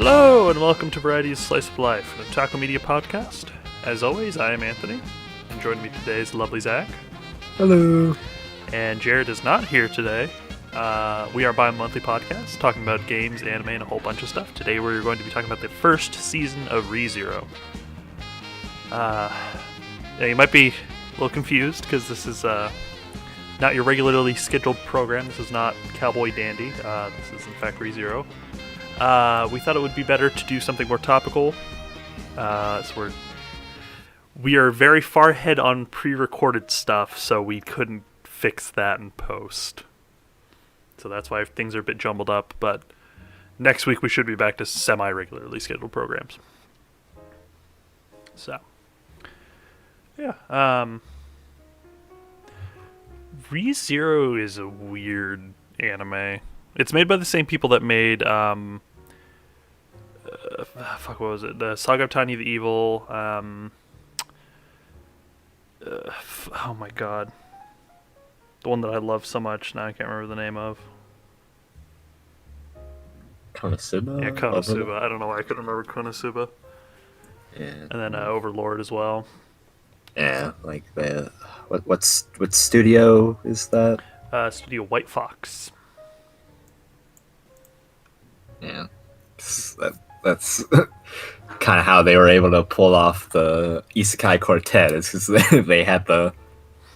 Hello and welcome to Variety's Slice of Life, an Otaku Media podcast. As always, I am Anthony, and joining me today is the lovely Zach. Hello. And Jared is not here today. We are a bi-monthly podcast talking about games, anime, and a whole bunch of stuff. Today we're going to be talking about the first season of ReZero. You might be a little confused because this is not your regularly scheduled program. This is not Cowboy Dandy. This is in fact ReZero. We thought it would be better to do something more topical. So we are very far ahead on pre-recorded stuff, so we couldn't fix that in post. So that's why things are a bit jumbled up, but next week we should be back to semi-regularly scheduled programs. So, yeah. ReZero is a weird anime. It's made by the same people that made, what was it? The Saga of Tanya the Evil, oh my god. The one that I love so much, now I can't remember the name of. Konosuba? Yeah, Konosuba. I don't know why I couldn't remember Konosuba. Yeah. And then Overlord as well. Yeah, like the... What studio is that? Studio White Fox. Yeah. That's kind of how they were able to pull off the Isekai Quartet, is because they had the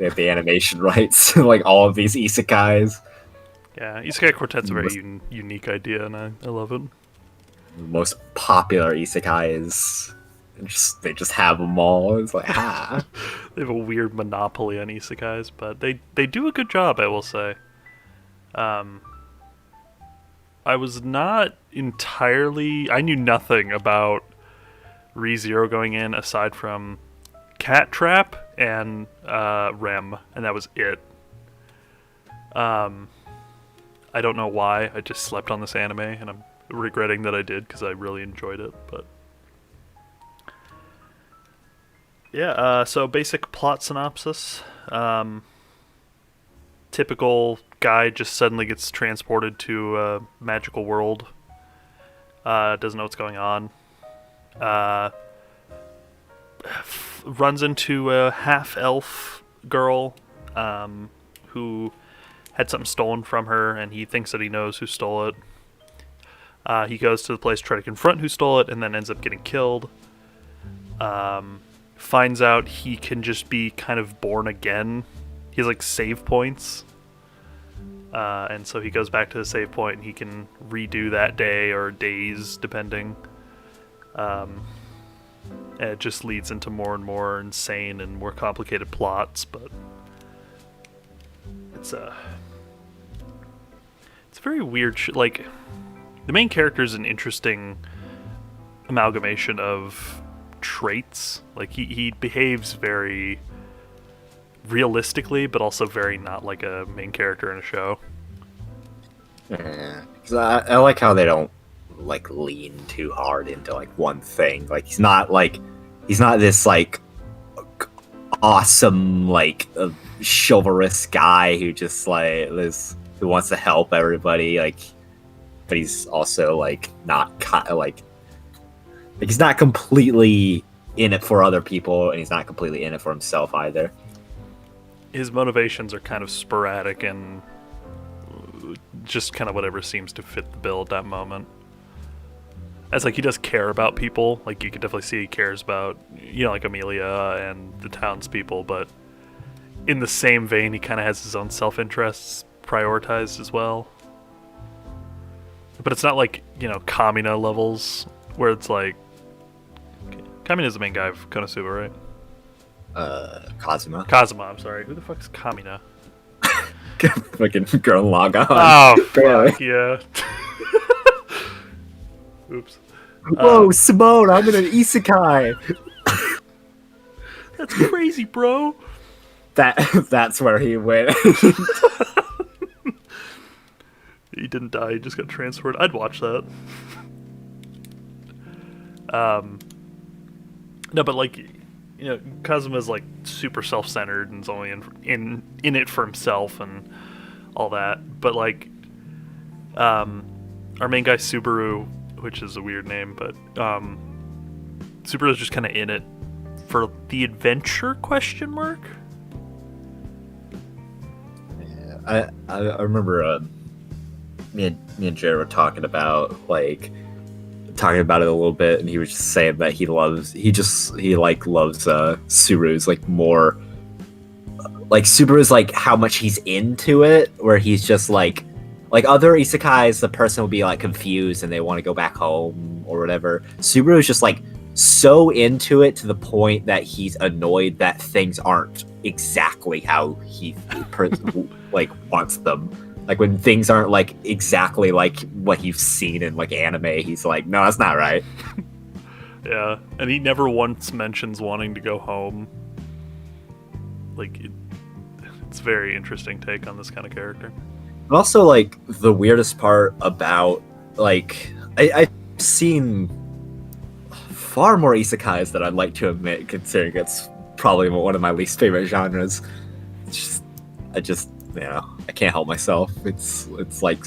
animation rights, like all of these isekais. Yeah, Isekai Quartet's a very unique idea, and I love it. The most popular isekai is they just have them all. It's like, They have a weird monopoly on isekais, but they do a good job, I will say. I was not entirely... I knew nothing about ReZero going in aside from Cat Trap and Rem, and that was it. I don't know why. I just slept on this anime, and I'm regretting that I did because I really enjoyed it. But yeah, so basic plot synopsis. Typical guy just suddenly gets transported to a magical world. Doesn't know what's going on. Runs into a half-elf girl who had something stolen from her, and he thinks that he knows who stole it. He goes to the place to try to confront who stole it, and then ends up getting killed. Finds out he can just be kind of born again. He has like save points. And so he goes back to the save point and he can redo that day or days depending. And it just leads into more and more insane and more complicated plots, but it's very weird like the main character is an interesting amalgamation of traits. Like he behaves very realistically, but also very not like a main character in a show. Yeah, 'cause I like how they don't like lean too hard into like one thing. Like he's not this like awesome like chivalrous guy who just like who wants to help everybody. Like, but he's also like not like he's not completely in it for other people, and he's not completely in it for himself either. His motivations are kind of sporadic and just kind of whatever seems to fit the bill at that moment. As like he does care about people, like you can definitely see he cares about, like Amelia and the townspeople, but in the same vein he kind of has his own self-interests prioritized as well. But it's not like, Kamina levels, where it's like... Kamina's the main guy of Konosuba, right? Kazuma, I'm sorry. Who the fuck is Kamina? Fucking girl Laga. Oh, fuck, yeah. Oops. Whoa, Simone, I'm in an isekai! That's crazy, bro! That's where he went. He didn't die, he just got transferred. I'd watch that. No, but like... Kazuma's like super self-centered and is only in it for himself and all that. But like, our main guy Subaru which is a weird name, but Subaru's just kind of in it for the adventure, question mark? Yeah, I remember me and Jared were talking about it a little bit, and he was just saying that he loves Subaru's like more like Subaru's like how much he's into it, where he's just like other isekais, the person will be like confused and they want to go back home or whatever. Subaru's just like so into it to the point that he's annoyed that things aren't exactly how he like wants them. Like when things aren't like exactly like what you've seen in like anime, he's like, no, that's not right. Yeah, and he never once mentions wanting to go home. Like, it's a very interesting take on this kind of character. But also, like, the weirdest part about, like, I've seen far more isekais than I'd like to admit, considering it's probably one of my least favorite genres. I can't help myself. It's like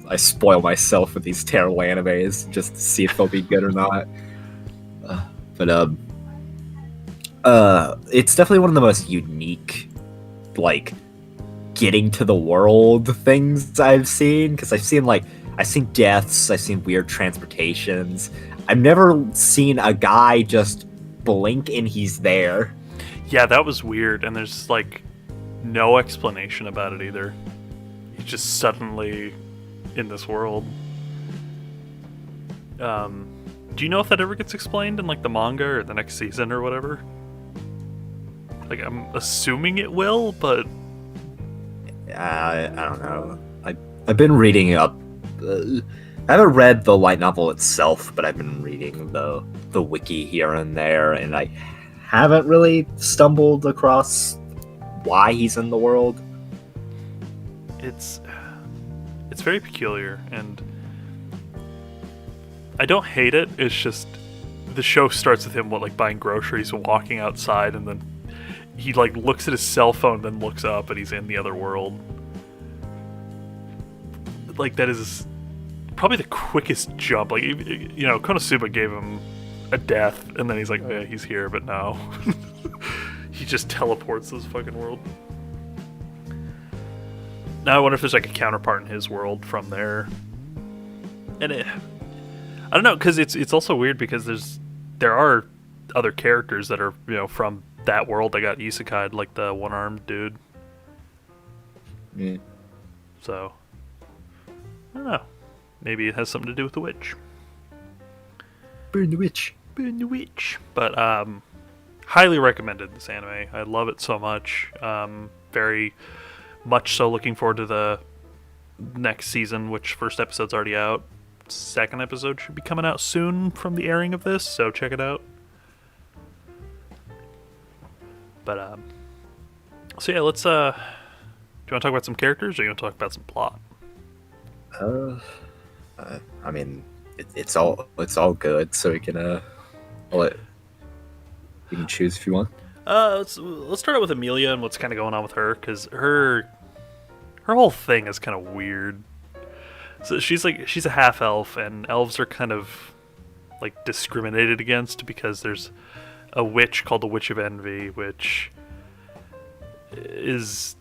I spoil myself with these terrible animes just to see if they'll be good or not. But it's definitely one of the most unique, like, getting to the world things I've seen, because I've seen deaths, I've seen weird transportations. I've never seen a guy just blink and he's there. Yeah, that was weird, and there's like no explanation about it either. He's just suddenly in this world. Do you know if that ever gets explained in like the manga or the next season or whatever? Like, I'm assuming it will, but I don't know. I've been reading up. I haven't read the light novel itself, but I've been reading the wiki here and there, and I haven't really stumbled across why he's in the world. It's very peculiar, and I don't hate it. It's just the show starts with him buying groceries and walking outside, and then he looks at his cell phone, then looks up, and he's in the other world. Like, that is probably the quickest jump. Like, Konosuba gave him a death, and then he's like, yeah, he's here, but no. He just teleports this fucking world. Now I wonder if there's like a counterpart in his world from there. And I don't know, because it's also weird because there are other characters that are, from that world that got isekai'd, like the one-armed dude. Yeah. So, I don't know. Maybe it has something to do with the witch. Burn the witch. Burn the witch. But, highly recommended, this anime. I love it so much. Very much so looking forward to the next season, which first episode's already out. Second episode should be coming out soon from the airing of this, so check it out. But, so yeah, let's, do you want to talk about some characters, or you want to talk about some plot? I mean, it's all good, so we can, you can choose if you want. Let's start out with Amelia and what's kind of going on with her, because her whole thing is kind of weird. So she's a half elf, and elves are kind of discriminated against because there's a witch called the Witch of Envy, which is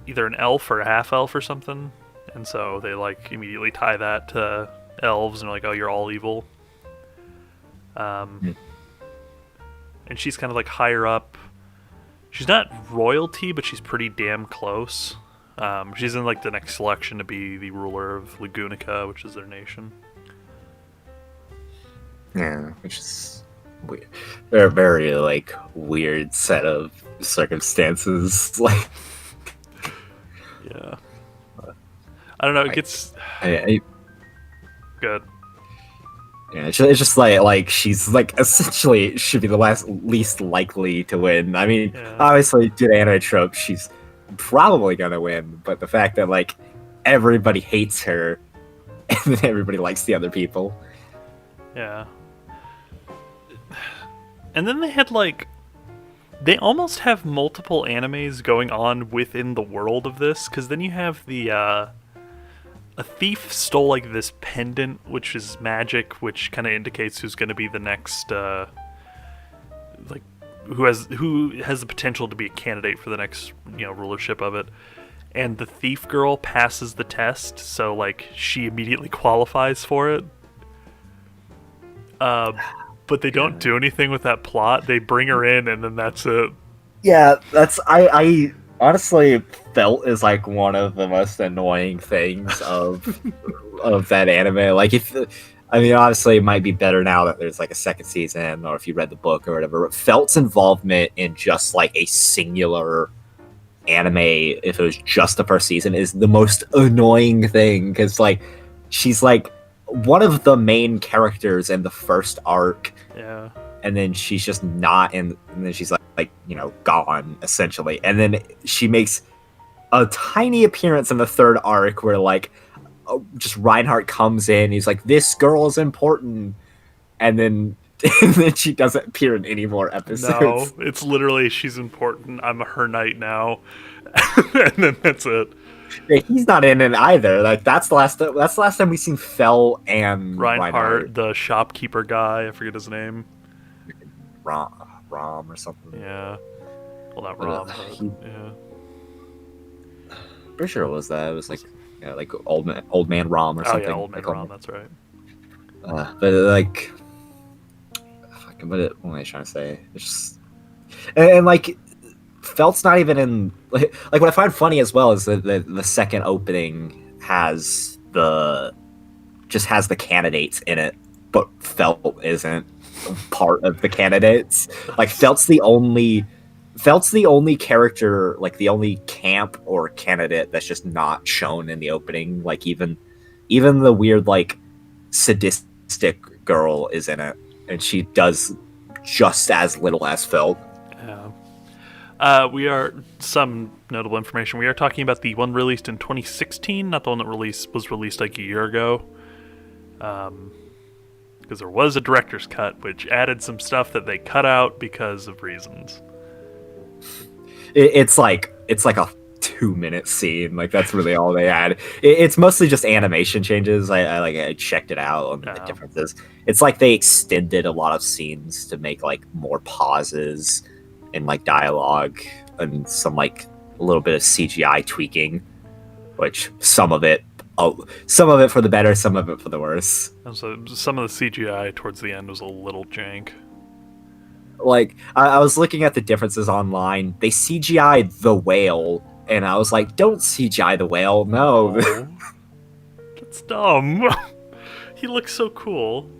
either an elf or a half elf or something, and so they immediately tie that to elves and are like, oh, you're all evil. And she's kind of higher up. She's not royalty, but she's pretty damn close. She's in the next selection to be the ruler of Lagunica, which is their nation. Yeah, which is weird. They're a very weird set of circumstances. Yeah. I don't know. It gets good. Yeah, it's just she's essentially should be the least likely to win. I mean, obviously, due to anime trope, she's probably gonna win, but the fact that everybody hates her and then everybody likes the other people. Yeah. And then they had they almost have multiple animes going on within the world of this, because then you have the a thief stole like this pendant, which is magic, which kind of indicates who's going to be the next, like, who has the potential to be a candidate for the next, rulership of it. And the thief girl passes the test, so like she immediately qualifies for it. But they don't do anything with that plot. They bring her in, and then that's it. Yeah, that's I honestly felt is like one of the most annoying things of that anime. Like obviously it might be better now that there's like a second season, or if you read the book or whatever. But Felt's involvement in just like a singular anime, if it was just the first season, is the most annoying thing, because like she's like one of the main characters in the first arc. Yeah. And then she's just not in, and then she's like gone essentially. And then she makes a tiny appearance in the third arc where like just Reinhardt comes in. He's like, "This girl is important," and then she doesn't appear in any more episodes. No, it's literally she's important. I'm her knight now, and then that's it. Yeah, he's not in it either. Like that's the last time we've seen Fel and Reinhardt, the shopkeeper guy. I forget his name. Rom or something. Yeah. Well, not Rom. Yeah. Pretty sure it was that. It was like, like old man Rom or something. Oh yeah, old man Rom. That's right. But like, what am I trying to say? It's just, and like, Felt's not even in. Like what I find funny as well is that the second opening has the candidates in it, but Felt isn't part of the candidates. Like Felt's the only character, like the only camp or candidate that's just not shown in the opening. Like even the weird like sadistic girl is in it, and she does just as little as Felt. Yeah. We are some notable information. We are talking about the one released in 2016, not the one that was released like a year ago. Because there was a director's cut, which added some stuff that they cut out because of reasons. It's like a 2-minute scene. Like that's really all they add. It's mostly just animation changes. I checked it out on the differences. It's like they extended a lot of scenes to make like more pauses and like dialogue and some like a little bit of CGI tweaking, which some of it for the better, some of it for the worse. And so some of the CGI towards the end was a little jank. Like I was looking at the differences online. They CGI'd the whale, and I was like, "Don't CGI the whale, no." Oh, that's dumb. He looks so cool.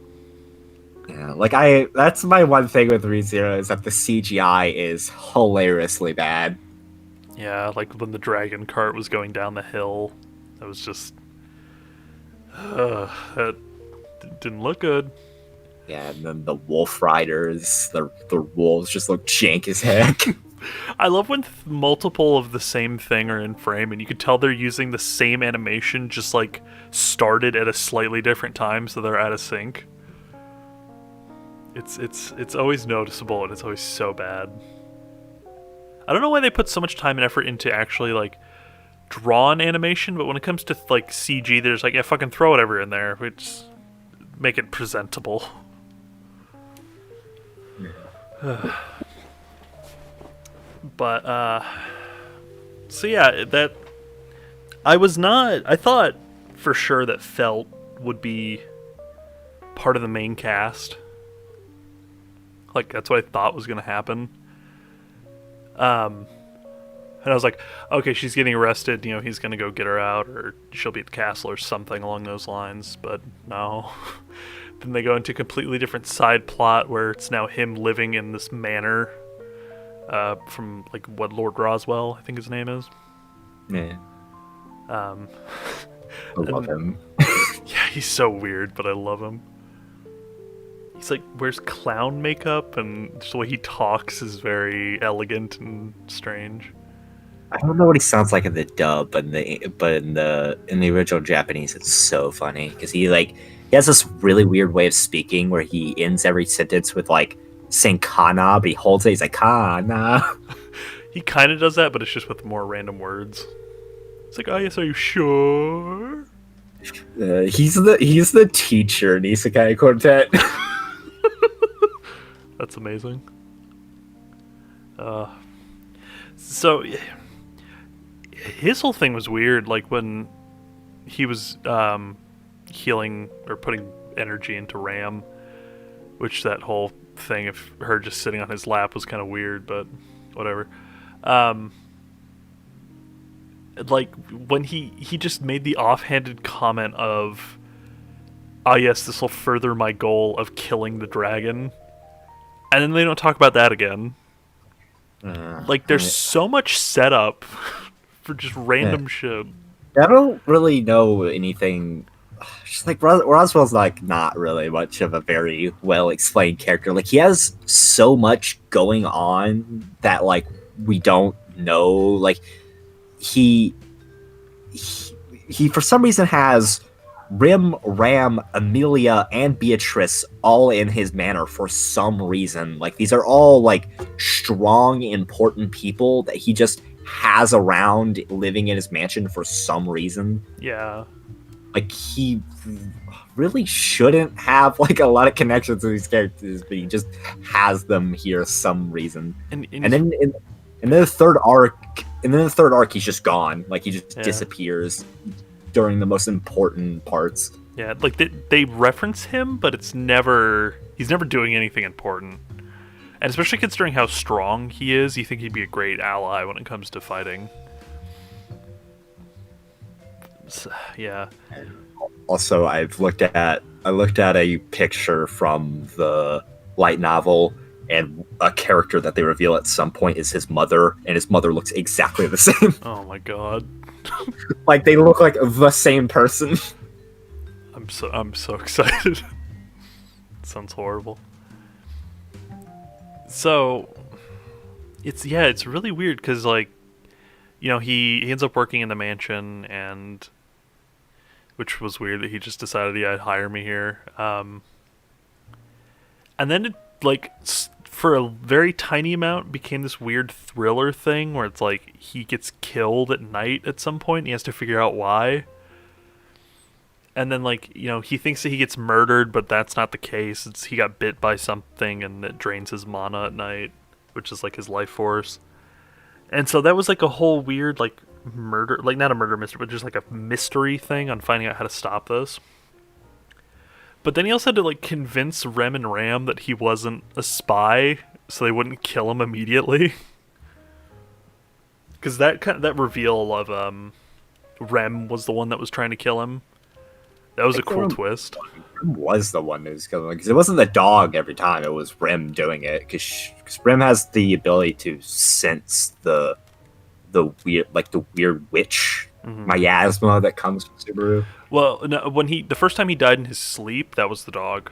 Yeah, like that's my one thing with ReZero is that the CGI is hilariously bad. Yeah, like when the dragon cart was going down the hill, that was just that didn't look good. Yeah, and then the wolf riders, the wolves just look jank as heck. I love when multiple of the same thing are in frame, and you can tell they're using the same animation, just like started at a slightly different time, so they're out of sync. It's always noticeable, and it's always so bad. I don't know why they put so much time and effort into actually like drawn animation, but when it comes to like CG, there's like, yeah, fucking throw whatever in there, which make it presentable. But so yeah, that I thought for sure that Felt would be part of the main cast. Like that's what I thought was gonna happen. And I was like, okay, she's getting arrested, he's gonna go get her out, or she'll be at the castle or something along those lines, but no. Then they go into a completely different side plot where it's now him living in this manor from like what Lord Roswell, I think his name is. Yeah. I love him. Yeah, he's so weird, but I love him. He's like wears clown makeup, and just the way he talks is very elegant and strange. I don't know what he sounds like in the dub, but in the original Japanese, it's so funny because he has this really weird way of speaking where he ends every sentence with like saying kana, but he holds it. He's like kana. He kind of does that, but it's just with more random words. It's like, oh yes, are you sure? He's the teacher in Isekai Quartet. That's amazing. So his whole thing was weird. Like when he was healing or putting energy into Ram, which that whole thing of her just sitting on his lap was kind of weird, but whatever. Like when he just made the offhanded comment of, "Ah, yes, this will further my goal of killing the dragon," and then they don't talk about that again. Like there's so much setup for just random shit. I don't really know anything. Just like Roswell's like not really much of a very well explained character. Like he has so much going on that like we don't know. Like he he for some reason has Rim, Ram, Amelia, and Beatrice all in his manor for some reason. Like these are all like strong, important people that he just has around living in his mansion for some reason. Yeah. Like he really shouldn't have like a lot of connections to these characters, but he just has them here some reason. And then in the third arc, he's just gone. Like he just disappears during the most important parts. Yeah, like they reference him, but he's never doing anything important. And especially considering how strong he is, you think he'd be a great ally when it comes to fighting. So, yeah. Also, I looked at a picture from the light novel, and a character that they reveal at some point is his mother, and his mother looks exactly the same. Oh my god. Like they look like the same person. I'm so excited. It sounds horrible. So it's really weird because like, you know, he ends up working in the mansion, and which was weird that he just decided, yeah, hire me here. And then it, like, for a very tiny amount, became this weird thriller thing where it's like he gets killed at night at some point, and he has to figure out why. And then, like, you know, he thinks that he gets murdered, but that's not the case. He got bit by something, and it drains his mana at night, which is like his life force. And so that was like a whole weird, like, murder, like not a murder mystery, but just like a mystery thing on finding out how to stop this. But then he also had to like convince Rem and Ram that he wasn't a spy, so they wouldn't kill him immediately. Because that reveal of Rem was the one that was trying to kill him. That was a cool twist. Rem was the one that was killing him, because it wasn't the dog every time. It was Rem doing it, because Rem has the ability to sense the weird witch miasma that comes from Subaru. Well, no, when the first time he died in his sleep, that was the dog.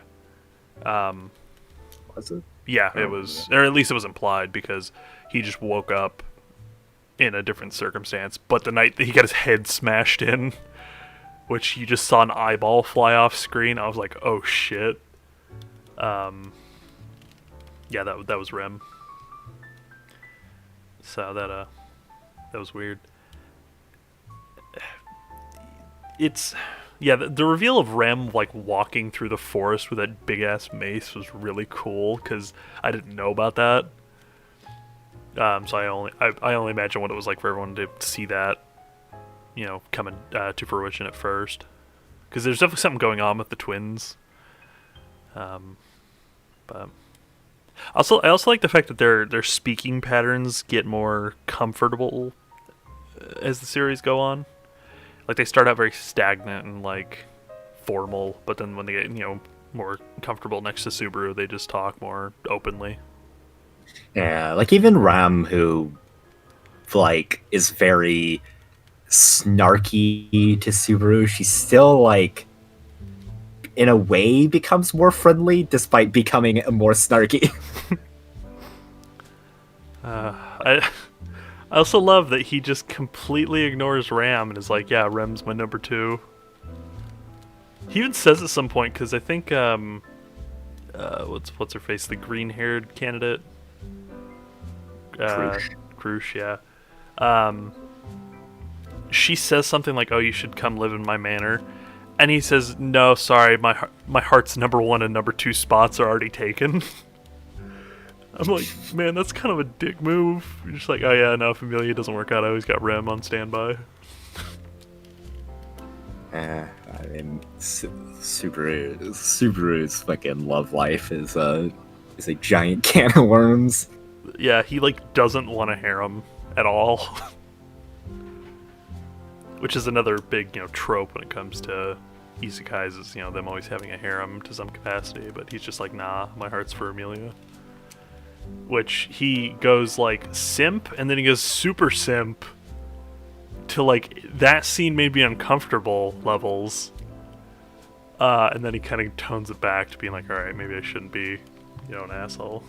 Was it? Yeah, it was, or at least it was implied, because he just woke up in a different circumstance. But the night that he got his head smashed in, which you just saw an eyeball fly off screen, I was like, oh shit. Yeah, that was Rem. So that was weird. It's, yeah, the reveal of Rem like walking through the forest with that big ass mace was really cool, because I didn't know about that. So I only imagine what it was like for everyone to see that, you know, coming to fruition at first, because there's definitely something going on with the twins. But I also like the fact that their speaking patterns get more comfortable as the series go on. Like they start out very stagnant and like formal, but then when they get, you know, more comfortable next to Subaru, they just talk more openly. Yeah, like even Ram, who like is very snarky to Subaru, she's still like in a way becomes more friendly despite becoming more snarky. I also love that he just completely ignores Ram and is like, yeah, Rem's my number 2. He even says at some point, because I think what's her face, the green-haired candidate, Krush, yeah. She says something like, oh, you should come live in my manor. And he says, "No, sorry, my heart's number 1 and number 2 spots are already taken." I'm like, man, that's kind of a dick move. You're just like, oh yeah, no, if Amelia doesn't work out, I always got Rem on standby. I mean, Subaru's fucking love life is a giant can of worms. Yeah, he like doesn't want a harem at all. Which is another big, trope when it comes to isekais is, them always having a harem to some capacity, but he's just like, nah, my heart's for Amelia. Which he goes like simp, and then he goes super simp to like, that scene made me uncomfortable levels. And then he kind of tones it back to being like, alright, maybe I shouldn't be, an asshole.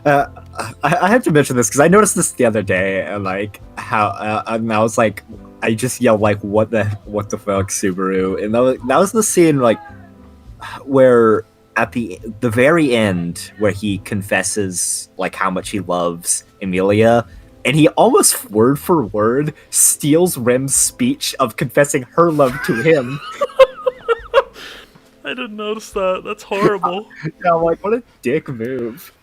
I have to mention this because I noticed this the other day, and like how, and I was like, I just yelled like, "What the fuck, Subaru?" And that was the scene like where at the very end where he confesses like how much he loves Emilia, and he almost word for word steals Rem's speech of confessing her love to him. I didn't notice that. That's horrible. Yeah, I'm like, what a dick move.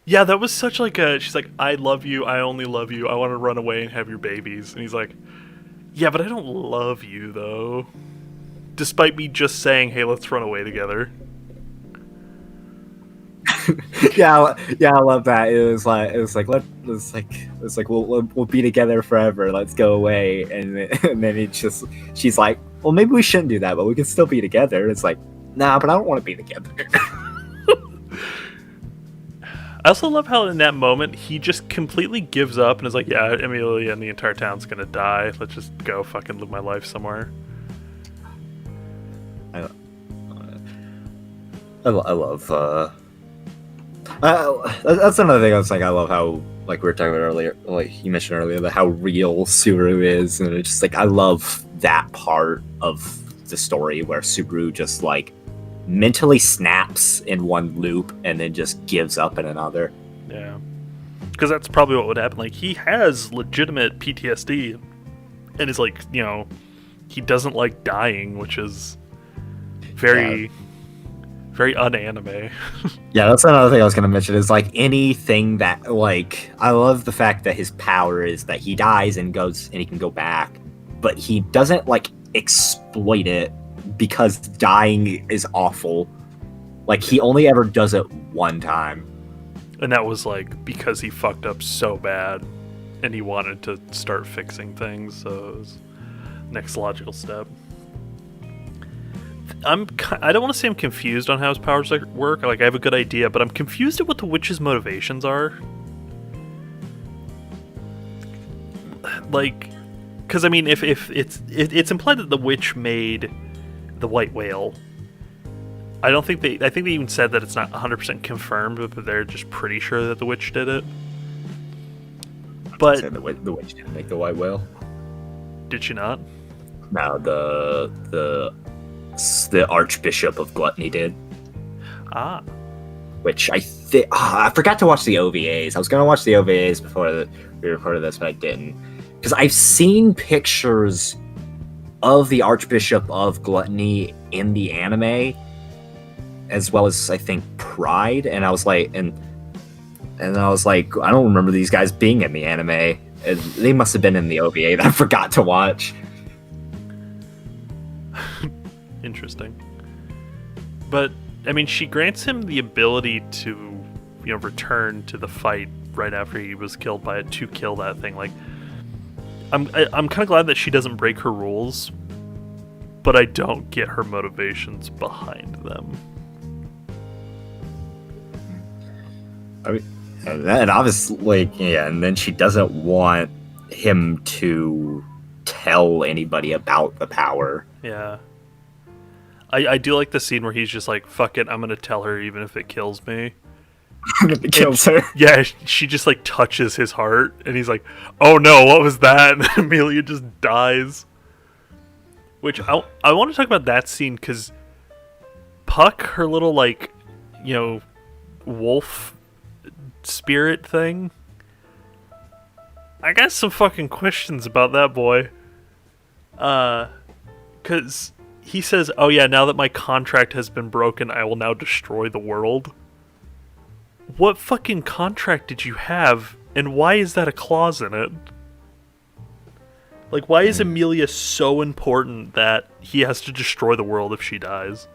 Yeah, that was such like she's like, I love you, I only love you, I want to run away and have your babies. And he's like, yeah, but I don't love you, though. Despite me just saying, hey, let's run away together. yeah, I love that. It was like we'll be together forever. Let's go away, and then she's like, well, maybe we shouldn't do that, but we can still be together. It's like, nah, but I don't want to be together. I also love how in that moment he just completely gives up and is like, yeah, Emilia and the entire town's gonna die. Let's just go fucking live my life somewhere. I love that's another thing. I was like, I love how, like we were talking about earlier, like you mentioned earlier, how real Subaru is, and it's just like I love that part of the story where Subaru just like mentally snaps in one loop and then just gives up in another. Yeah, because that's probably what would happen. Like, he has legitimate PTSD, and is like, he doesn't like dying, which is very un-anime. Yeah, that's another thing I was going to mention, is like anything that, like, I love the fact that his power is that he dies and he can go back, but he doesn't like exploit it because dying is awful. Like, he only ever does it one time. And that was like because he fucked up so bad and he wanted to start fixing things, so it was next logical step. I don't want to say I'm confused on how his powers work. Like, I have a good idea, but I'm confused at what the witch's motivations are. Like, because I mean, if it's implied that the witch made the white whale. I think they even said that it's not 100% confirmed, but they're just pretty sure that the witch did it. But the witch didn't make the white whale. Did she not? No, the Archbishop of Gluttony did. Ah. Which I think I forgot to watch the OVAs. I was gonna watch the OVAs before we recorded this, but I didn't, because I've seen pictures of the Archbishop of Gluttony in the anime, as well as I think Pride, and I was like, and I was like, I don't remember these guys being in the anime. They must have been in the OVA that I forgot to watch. Interesting. But I mean, she grants him the ability to, return to the fight right after he was killed by it, to kill that thing. Like, I'm kind of glad that she doesn't break her rules, but I don't get her motivations behind them. I mean, and obviously, yeah, and then she doesn't want him to tell anybody about the power. Yeah. I do like the scene where he's just like, fuck it, I'm gonna tell her even if it kills me. It kills her. Yeah, she just like touches his heart, and he's like, oh no, what was that? And Amelia just dies. Which, I want to talk about that scene, because Puck, her little, like, wolf spirit thing, I got some fucking questions about that boy. Because he says, oh yeah, now that my contract has been broken, I will now destroy the world. What fucking contract did you have, and why is that a clause in it? Like, why is Amelia so important that he has to destroy the world if she dies?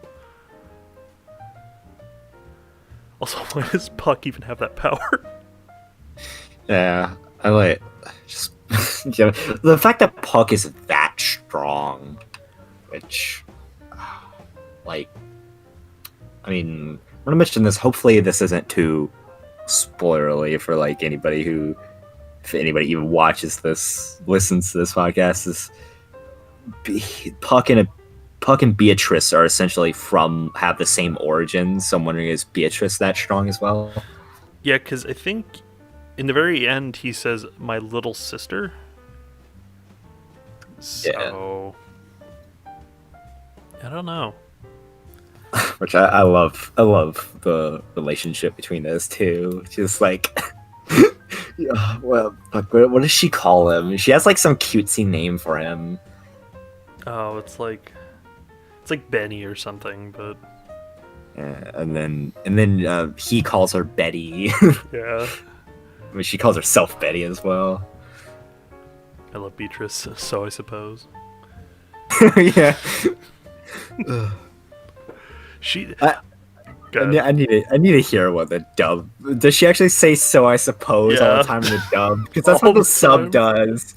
Also, why does Puck even have that power? Yeah, I like just yeah, the fact that Puck is that strong, which, like, I mean, I'm gonna mention this. Hopefully, this isn't too spoilerly for like anybody who, if anybody even watches this, listens to this podcast. Puck and Beatrice are essentially have the same origins. So I'm wondering, is Beatrice that strong as well? Yeah, because I think in the very end he says, my little sister. So, I don't know. Which I love. I love the relationship between those two. Just like, yeah, well, what does she call him? She has like some cutesy name for him. Oh, it's like Benny or something, but Yeah, and then he calls her Betty. yeah. I mean, she calls herself Betty as well. I love Beatrice, so I suppose. Yeah. She. I need to hear what the dub. Does she actually say "so I suppose" all the time in the dub? Because that's All what the the sub time. does.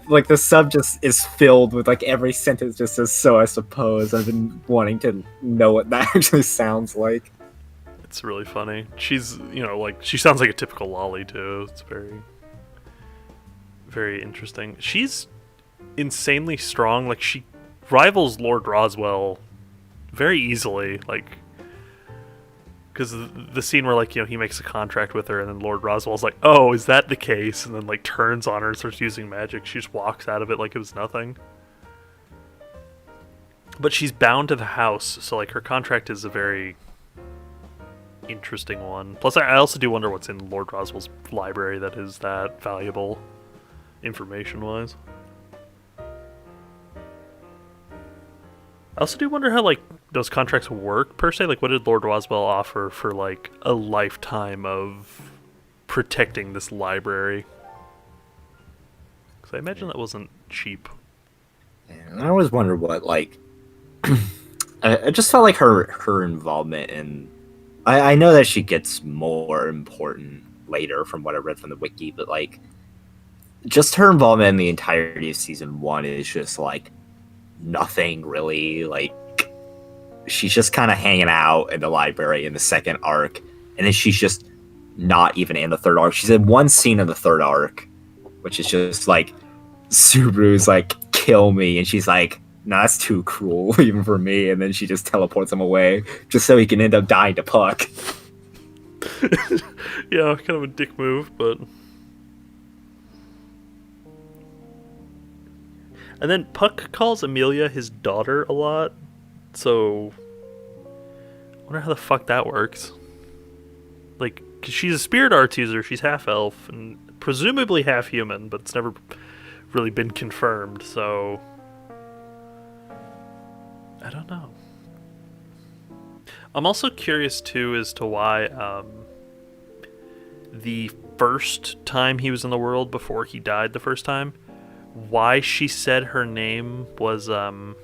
Like the sub just is filled with like every sentence just says "so I suppose." I've been wanting to know what that actually sounds like. It's really funny. She's, like, she sounds like a typical lolly too. It's very, very interesting. She's insanely strong. Like, she rivals Lord Roswell very easily. Like, because the scene where, like, he makes a contract with her, and then Lord Roswell's like, "Oh, is that the case?" And then like turns on her and starts using magic. She just walks out of it like it was nothing. But she's bound to the house, so like her contract is a very interesting one. Plus, I also do wonder what's in Lord Roswell's library that is that valuable, information-wise. I also do wonder how, like, those contracts work, per se. Like, what did Lord Roswell offer for, like, a lifetime of protecting this library? Because I imagine that wasn't cheap. And I always wonder what like. I just felt like her involvement in. I know that she gets more important later from what I read from the wiki, but like, just her involvement in the entirety of season 1 is just like nothing really. Like, she's just kind of hanging out in the library in the second arc, and then she's just not even in the third arc. She's in one scene in the third arc, which is just like Subaru's like, "Kill me," and she's like, "Nah, that's too cruel even for me," and then she just teleports him away just so he can end up dying to Puck. Yeah, kind of a dick move, but... And then Puck calls Amelia his daughter a lot, so... I wonder how the fuck that works. Like, 'cause she's a spirit arts user, she's half-elf, and presumably half-human, but it's never really been confirmed, so... I don't know. I'm also curious, too, as to why, the first time he was in the world, before he died the first time, why she said her name was, the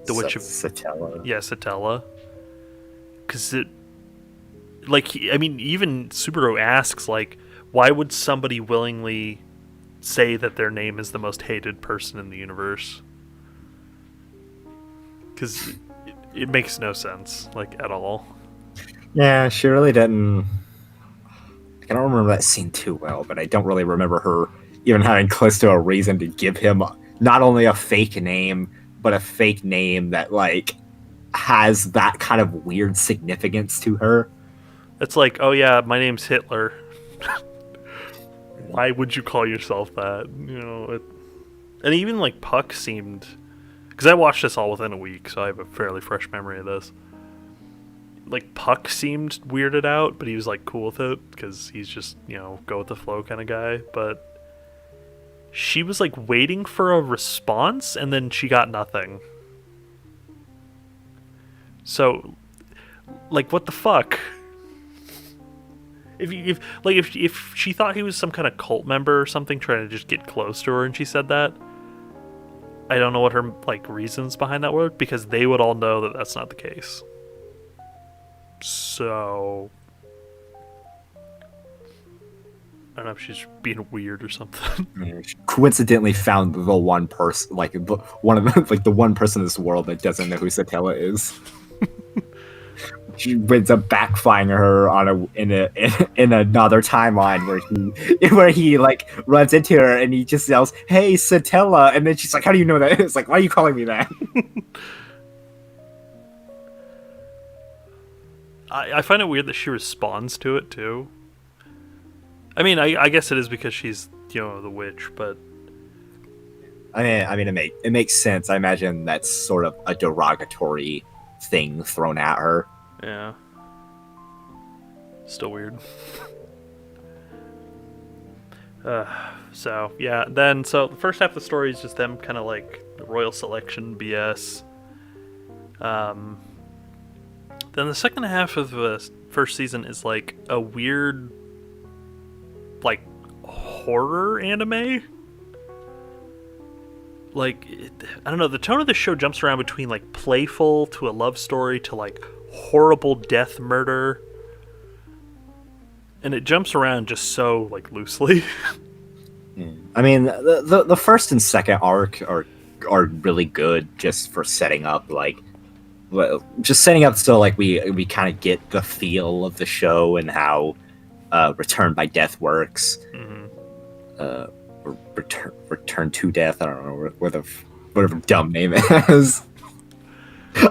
Witch of... Satella. Yeah, Satella. Because it... Like, I mean, even Subaru asks, like, why would somebody willingly say that their name is the most hated person in the universe? Because it makes no sense, like, at all. Yeah, she really didn't. I don't remember that scene too well, but I don't really remember her even having close to a reason to give him not only a fake name, but a fake name that, like, has that kind of weird significance to her. It's like, oh yeah, my name's Hitler. Why would you call yourself that? And even, like, Puck seemed... Because I watched this all within a week, so I have a fairly fresh memory of this. Like, Puck seemed weirded out, but he was, like, cool with it, because he's just, go with the flow kind of guy. But she was like waiting for a response and then she got nothing. So, like, what the fuck? If she thought he was some kind of cult member or something trying to just get close to her and she said that, I don't know what her like reasons behind that were, because they would all know that that's not the case. So I don't know if she's being weird or something. She coincidentally found the one person, like one of the, like the one person in this world that doesn't know who Satella is. She ends up backfiring her on in another timeline where he like runs into her and he just yells, "Hey, Satella!" And then she's like, "How do you know that?" It's like, "Why are you calling me that?" I find it weird that she responds to it too. I mean, I guess it is because she's, you know, the witch, but I mean, it makes sense. I imagine that's sort of a derogatory thing thrown at her. yeah, still weird. So yeah, so the first half of the story is just them kind of like the royal selection BS. Then the second half of the first season is like a weird, like, horror anime. Like, I don't know, the tone of the show jumps around between like playful to a love story to like horrible death murder, and it jumps around just so like loosely. I mean, the first and second arc are really good just for setting up so like we kind of get the feel of the show and how Return by Death works. Mm-hmm. Return to Death. I don't know whatever dumb name it is.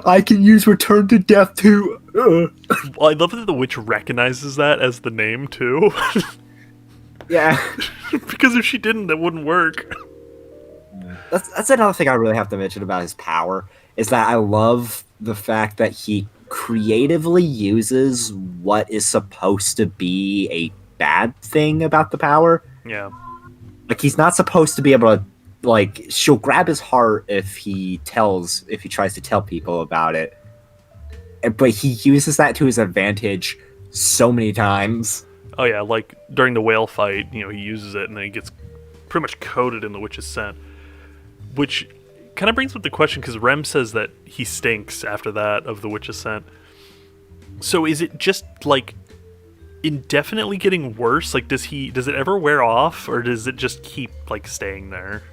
I can use Return to Death too. Well, I love that the witch recognizes that as the name too. Yeah. Because if she didn't, that wouldn't work. That's another thing I really have to mention about his power, is that I love the fact that he creatively uses what is supposed to be a bad thing about the power. Yeah. Like, he's not supposed to be able to, like, she'll grab his heart if he tries to tell people about it. But he uses that to his advantage so many times. Oh yeah, like during the whale fight, you know, he uses it and then he gets pretty much coated in the witch's scent. Which kind of brings up the question, because Rem says that he stinks after that of the witch's scent. So is it just like indefinitely getting worse? Like, does it ever wear off, or does it just keep like staying there?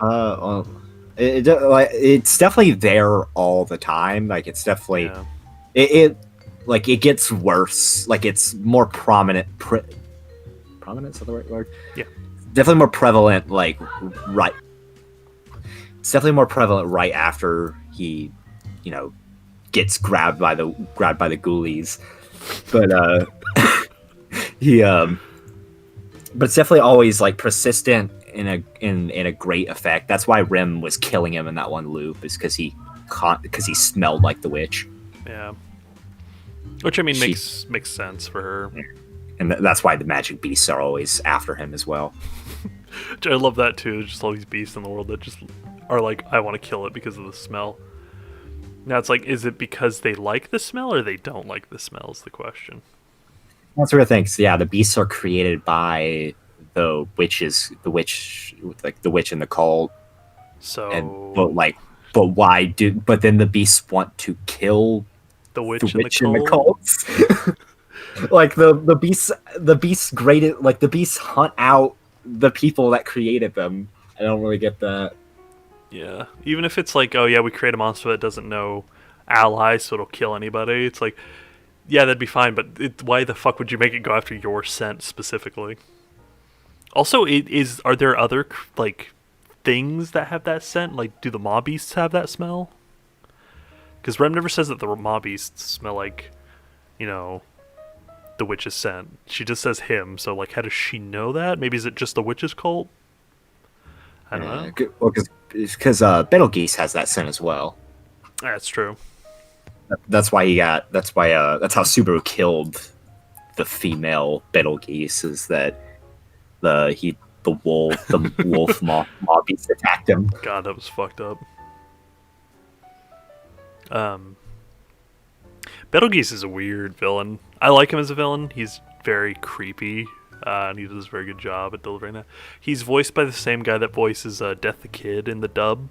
Well, it's definitely there all the time. Like, it's definitely Yeah. it gets worse. Like, it's more prominent. Prominent, is that the right word? Yeah. Definitely more prevalent. Like, right. It's definitely more prevalent right after he, you know, gets grabbed by the ghoulies. But but it's definitely always like persistent in a great effect. That's why Rim was killing him in that one loop, is because he smelled like the witch. Yeah. Which, I mean, makes sense for her. And that's why the magic beasts are always after him as well. I love that too. There's just all these beasts in the world that just are like, I want to kill it because of the smell. Now it's like, is it because they like the smell or they don't like the smell is the question. That's what I think. So, yeah, the beasts are created by the witch and the cult. So, but then the beasts want to kill the witch, and the cults. Like, the beasts graded, like, the beasts hunt out the people that created them. I don't really get that. Yeah. Even if it's like, oh yeah, we create a monster that doesn't know allies, so it'll kill anybody. It's like, yeah, that'd be fine, but why the fuck would you make it go after your scent specifically? Also, are there other like things that have that scent? Like, do the maw beasts have that smell? Because Rem never says that the maw beasts smell like, you know, the witch's scent. She just says him. So, like, how does she know that? Maybe is it just the witch's cult? I don't know. Well, because Betelgeuse has that scent as well. That's true. That's how Subaru killed the female Betelgeuse, is that he the wolf mob beast attacked him. God, that was fucked up. Um, Betelgeuse is a weird villain. I like him as a villain. He's very creepy, and he does a very good job at delivering that. He's voiced by the same guy that voices Death the Kid in the dub.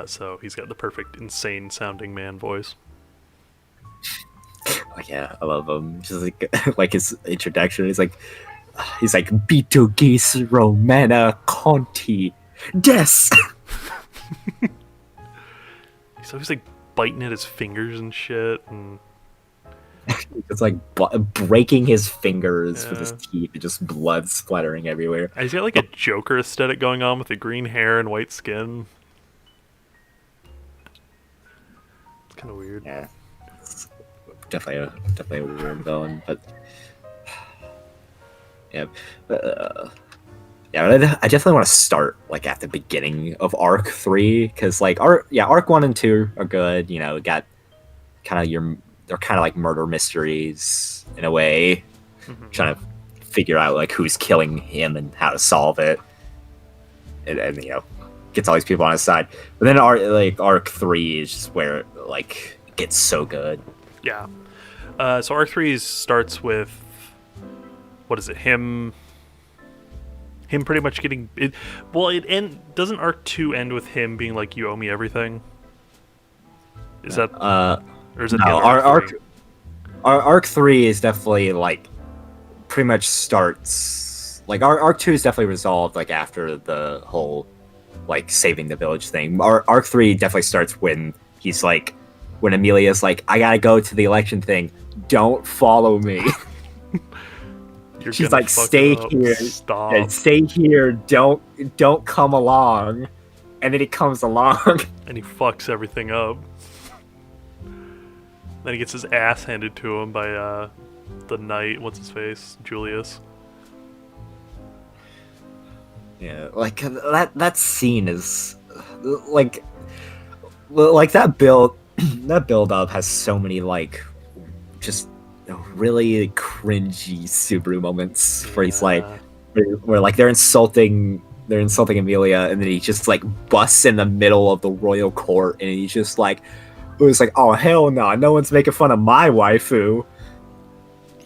So he's got the perfect insane sounding man voice. Oh, yeah, I love him. Just like his introduction. He's like Betelgeuse Romana Conti Des. He's always like biting at his fingers and shit, and It's like breaking his fingers with his teeth and just blood splattering everywhere. he's got like a Joker aesthetic going on with the green hair and white skin. It's kind of weird. Yeah, it's definitely a weird villain, but yeah, yeah. I definitely want to start like at the beginning of Arc 3 because like Arc 1 and 2 are good. You know, got kind of they're kind of like murder mysteries in a way, trying to figure out like who's killing him and how to solve it, and you know, gets all these people on his side. But then Arc 3 is just where like it gets so good. Yeah. So Arc 3 starts with, what is it? Him pretty much getting it. Well, doesn't Arc 2 end with him being like, "You owe me everything"? Is that or is it no? Arc 3 is definitely like pretty much starts like Arc 2 is definitely resolved like after the whole like saving the village thing. Arc 3 definitely starts when he's like when Amelia's like, "I gotta go to the election thing. Don't follow me." She's like, "Stay here. Stop. Yeah, stay here. Don't come along." And then he comes along, and he fucks everything up. Then he gets his ass handed to him by the knight. What's his face? Julius. Yeah, like that scene is like that build up has so many like just really cringy Subaru moments where he's like where like they're insulting Amelia and then he just like busts in the middle of the royal court and he's just like it was like, "Oh hell no one's making fun of my waifu."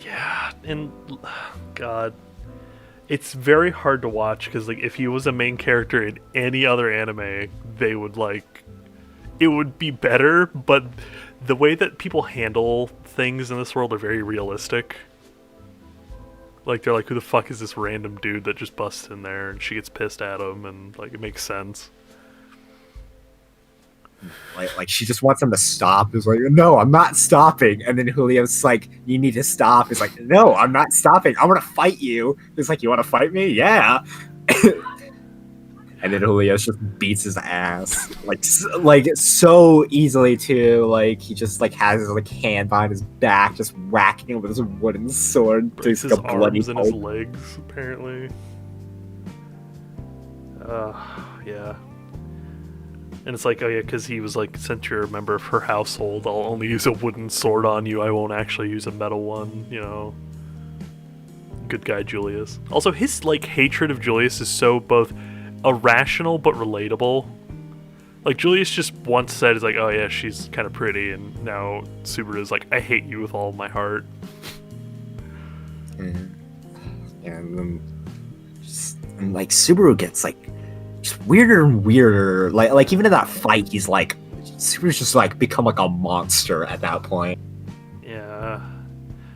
Yeah, and God, it's very hard to watch because like if he was a main character in any other anime, they would like it would be better, but the way that people handle things in this world are very realistic. Like they're like, "Who the fuck is this random dude that just busts in there?" And she gets pissed at him, and like it makes sense. Like she just wants him to stop. It's like, "No, I'm not stopping." And then Julio's like, "You need to stop." He's like, "No, I'm not stopping. I want to fight you." He's like, "You want to fight me?" "Yeah." And then Julio just beats his ass like so easily too. Like he just like has his like hand behind his back, just whacking him with his wooden sword. Breaks his arms and his legs, apparently. Yeah. And it's like, oh yeah, because he was like, "Since you're a member of her household, I'll only use a wooden sword on you. I won't actually use a metal one," you know. Good guy, Julius. Also, his like hatred of Julius is so both irrational but relatable. Like Julius just once said, "Is like, oh yeah, she's kind of pretty," and now Subaru is like, "I hate you with all my heart." And then and like Subaru gets like just weirder and weirder. Like even in that fight, he's like Subaru's just like become like a monster at that point. Yeah,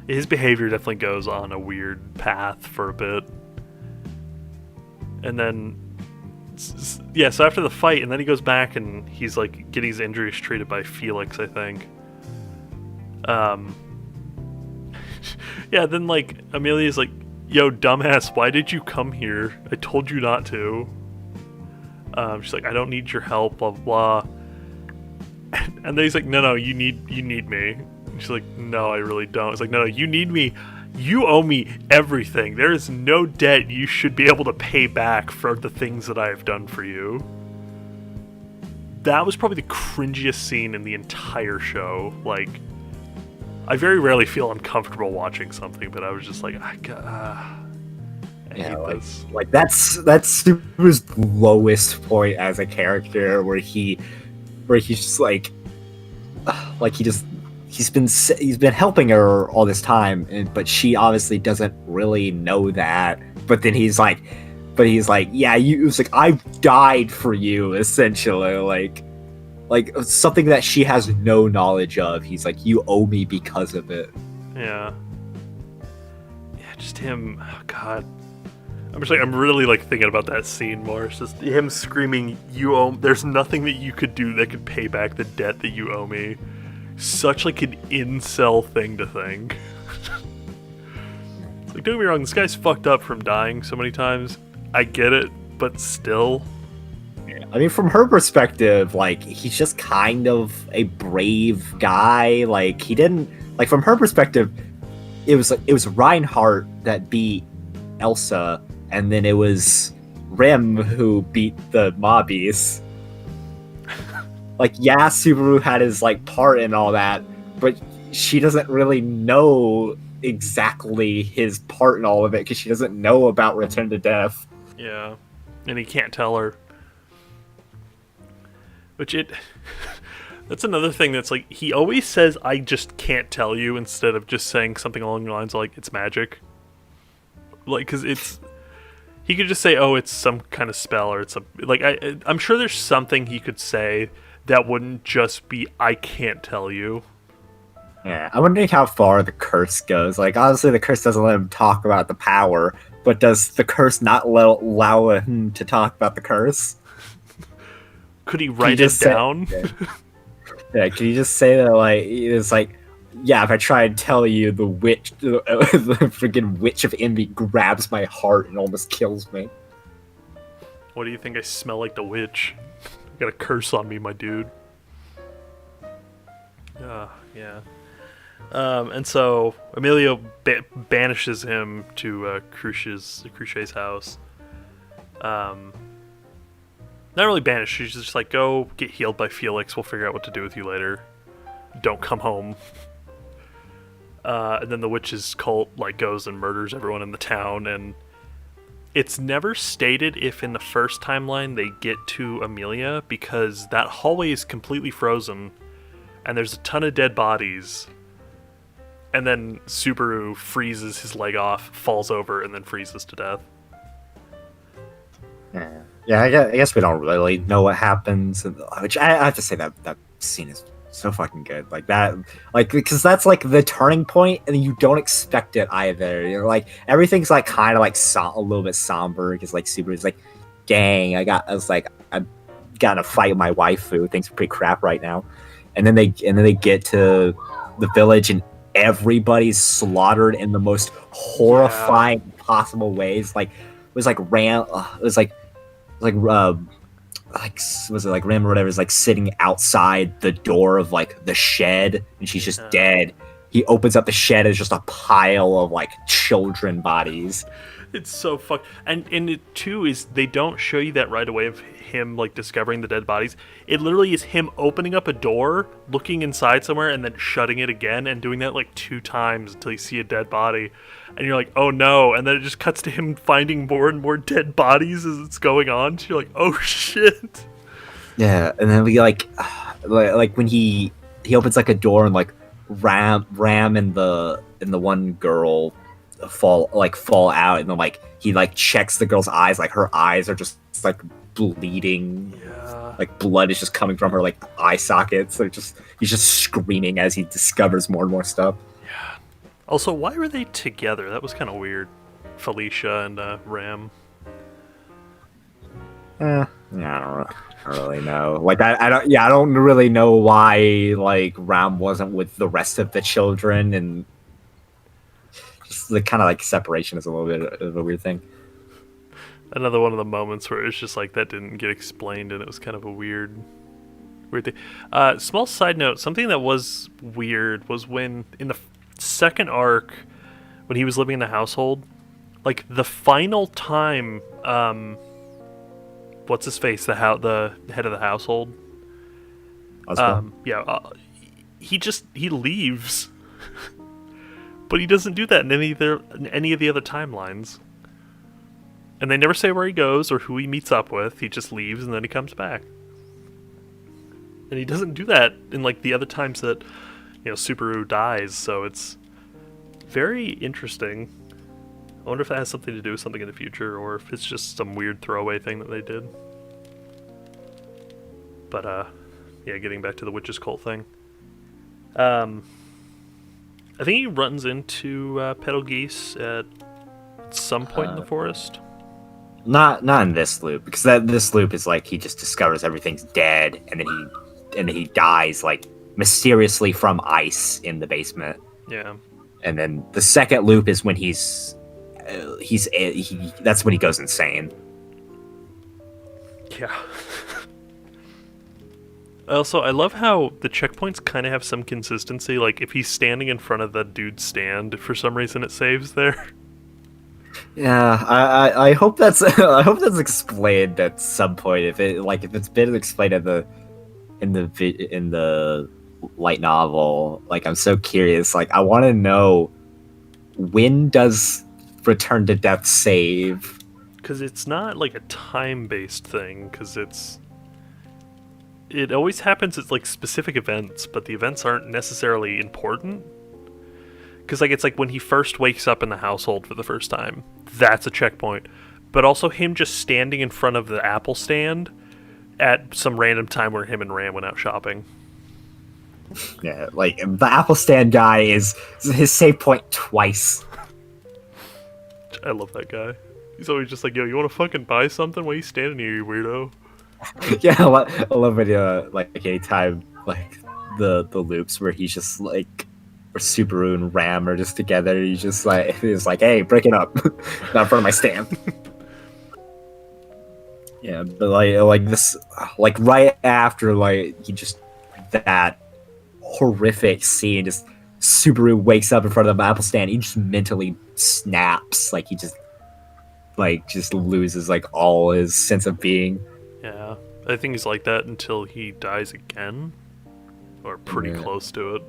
his behavior definitely goes on a weird path for a bit, and then yeah. So after the fight, and then he goes back and he's like getting his injuries treated by Felix, I think. Yeah. Then like Amelia's like, "Yo, dumbass, why did you come here? I told you not to." She's like, "I don't need your help, blah, blah, blah." And then he's like, no, you need me. And she's like, "No, I really don't." It's like, no, you need me. You owe me everything. There is no debt you should be able to pay back for the things that I have done for you. That was probably the cringiest scene in the entire show. Like, I very rarely feel uncomfortable watching something, but I was just like, I Yeah, hate this. like that's Super's lowest point as a character, where he's just like he's been helping her all this time, but she obviously doesn't really know that. But then he's like, yeah, you. It was like I've died for you, essentially, like something that she has no knowledge of. He's like, you owe me because of it. Yeah. Yeah, just him. Oh, God. I'm really like thinking about that scene more. It's just him screaming, "You owe. There's nothing that you could do that could pay back the debt that you owe me." Such like an incel thing to think. Like, don't get me wrong, this guy's fucked up from dying so many times. I get it, but still. I mean, from her perspective, like he's just kind of a brave guy. Like he didn't like from her perspective, it was Reinhardt that beat Elsa, and then it was Rem who beat the mobbies. Like, yeah, Subaru had his like part in all that, but she doesn't really know exactly his part in all of it because she doesn't know about Return to Death. Yeah. And he can't tell her. Which it... That's another thing that's like, he always says, I just can't tell you, instead of just saying something along the lines of, like, it's magic. Like, because it's... He could just say, oh, it's some kind of spell, or it's a... Like, I'm sure there's something he could say that wouldn't just be, I can't tell you. Yeah, I'm wondering how far the curse goes. Like, obviously the curse doesn't let him talk about the power, but does the curse not allow him to talk about the curse? Could he write it down? Yeah, can you just say that, like, it's like, yeah, if I try and tell you, the witch, the freaking witch of envy grabs my heart and almost kills me. What do you think? I smell like the witch. I got a curse on me, my dude. Yeah. And so Emilio banishes him to Crucia's house. Not really banished. She's just like, go get healed by Felix. We'll figure out what to do with you later. Don't come home. And then the witch's cult like goes and murders everyone in the town. And it's never stated if in the first timeline they get to Amelia, because that hallway is completely frozen, and there's a ton of dead bodies. And then Subaru freezes his leg off, falls over, and then freezes to death. Yeah, I guess we don't really know what happens, which I have to say that scene is so fucking good. Like that, like, because that's like the turning point, and you don't expect it either. You're like, everything's like kind of like a little bit somber, because like Subaru's like, dang, I'm gotta fight with my waifu. Things are pretty crap right now. And then they get to the village, and everybody's slaughtered in the most horrifying possible ways. Like it was like was it like Rim or whatever is like sitting outside the door of like the shed, and she's just dead. He opens up the shed, it's just a pile of like children bodies. It's so fucked. And it too is, they don't show you that right away of him like discovering the dead bodies. It literally is him opening up a door, looking inside somewhere, and then shutting it again, and doing that like 2 times until you see a dead body. And you're like, oh no. And then it just cuts to him finding more and more dead bodies as it's going on. So you're like, oh shit. Yeah, and then we like when he opens like a door, and like Ram and the one girl fall out, and then like he like checks the girl's eyes, like her eyes are just like bleeding. Yeah. Like blood is just coming from her like eye sockets. So he's just screaming as he discovers more and more stuff. Yeah. Also, why were they together? That was kind of weird. Felicia and Ram. Yeah, I don't really know. Like I don't really know why like Ram wasn't with the rest of the children, and just the kind of like separation is a little bit of a weird thing. Another one of the moments where it's just like that didn't get explained, and it was kind of a weird thing. Small side note: something that was weird was when in the second arc, when he was living in the household, like the final time, what's his face, the head of the household, he leaves, but he doesn't do that in any of the other timelines. And they never say where he goes or who he meets up with. He just leaves and then he comes back. And he doesn't do that in like the other times that, Subaru dies, so it's very interesting. I wonder if that has something to do with something in the future or if it's just some weird throwaway thing that they did. But yeah, getting back to the witch's cult thing. I think he runs into Petal Geese at some point in the forest. Not in this loop, because this loop is like he just discovers everything's dead, and then he dies like mysteriously from ice in the basement. Yeah. And then the second loop is when that's when he goes insane. Yeah. Also, I love how the checkpoints kind of have some consistency. Like, if he's standing in front of the dude's stand, for some reason it saves there. Yeah, I hope that's I hope that's explained at some point. If it's been explained in the light novel, like, I'm so curious. Like, I want to know, when does Return to Death save? Because it's not like a time-based thing. Because it always happens at like specific events, but the events aren't necessarily important. Because like it's like when he first wakes up in the household for the first time, that's a checkpoint. But also him just standing in front of the Apple stand at some random time where him and Ram went out shopping. Yeah, like the Apple stand guy is his save point twice. I love that guy. He's always just like, yo, you want to fucking buy something? Why are you standing here, you weirdo? Yeah, I love when like anytime like the loops where he's just like, or Subaru and Ram are just together, he's like, hey, break it up, not in front of my stand. Yeah, but like this, like right after like he just that horrific scene, just Subaru wakes up in front of the Apple stand, he just mentally snaps, like he just loses like all his sense of being. Yeah, I think he's like that until he dies again, or pretty close to it.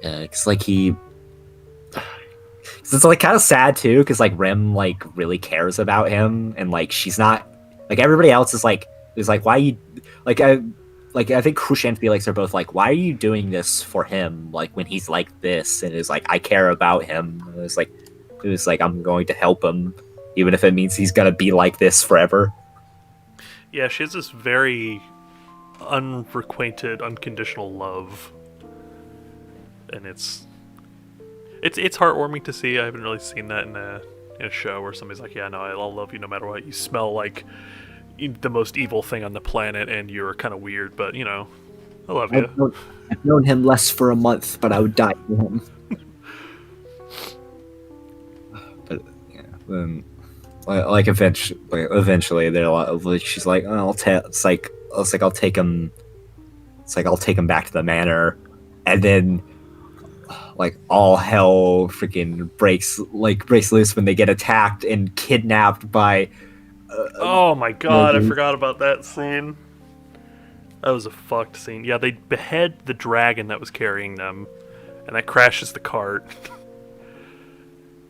Yeah, it's like it's like kind of sad too, because like Rem like really cares about him, and like she's not, like everybody else is like why you I think Crush and Felix are both like, why are you doing this for him, like when he's like this, and it's like, I care about him. And it was like I'm going to help him even if it means he's gonna be like this forever. Yeah, she has this very unrequited, unconditional love, and it's heartwarming to see. I haven't really seen that in a show where somebody's like, yeah, no, I'll love you no matter what. You smell like the most evil thing on the planet, and you're kind of weird, but I love you. I've known him less for a month, but I would die for him. But yeah, then like eventually they're like, she's like, oh, I'll take him. It's like, I'll take him back to the manor, and then like all hell freaking breaks loose when they get attacked and kidnapped by. Oh my god, I forgot about that scene. That was a fucked scene. Yeah, they behead the dragon that was carrying them, and that crashes the cart.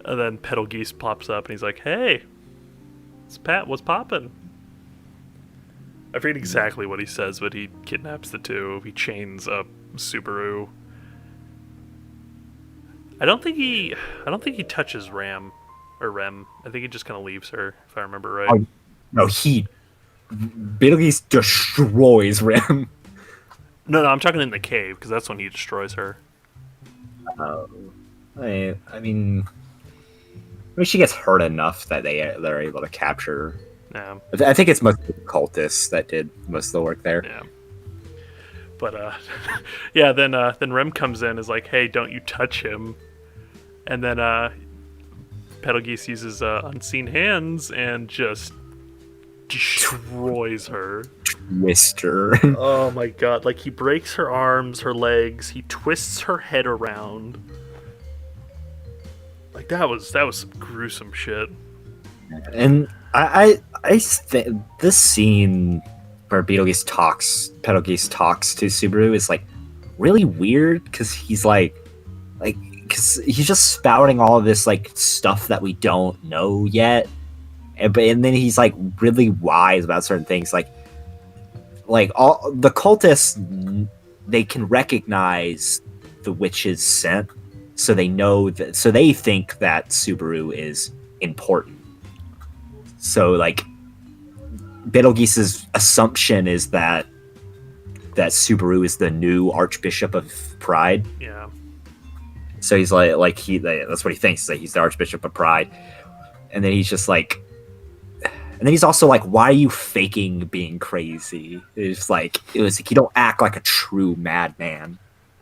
And then Petal Geese pops up, and he's like, hey, it's Pat, what's poppin'? I forget exactly what he says, but he kidnaps the two. He chains up Subaru. I don't think he touches Ram. Or Rem. I think he just kind of leaves her, if I remember right. Oh, no, he Beetlejuice destroys Rem. No, I'm talking in the cave, because that's when he destroys her. I mean, she gets hurt enough that they're able to capture her. Yeah. I think it's mostly the cultists that did most of the work there. Yeah. But yeah, then Rem comes in and is like, hey, don't you touch him. And then Petal Geese uses unseen hands and just destroys her. Mister. Oh my god, like he breaks her arms, her legs, he twists her head around. Like that was some gruesome shit. And I this scene where Petal Geese talks to Subaru is like really weird, because he's because he's just spouting all of this like stuff that we don't know yet, and then he's like really wise about certain things, like all the cultists, they can recognize the witch's scent, so they know that, so they think that Subaru is important. So like Betelgeuse's assumption is that Subaru is the new Archbishop of Pride. Yeah. So he's that's what he thinks, that he's the Archbishop of Pride. And then he's just like, and then he's also like, why are you faking being crazy? It's like, it was like, you don't act like a true madman.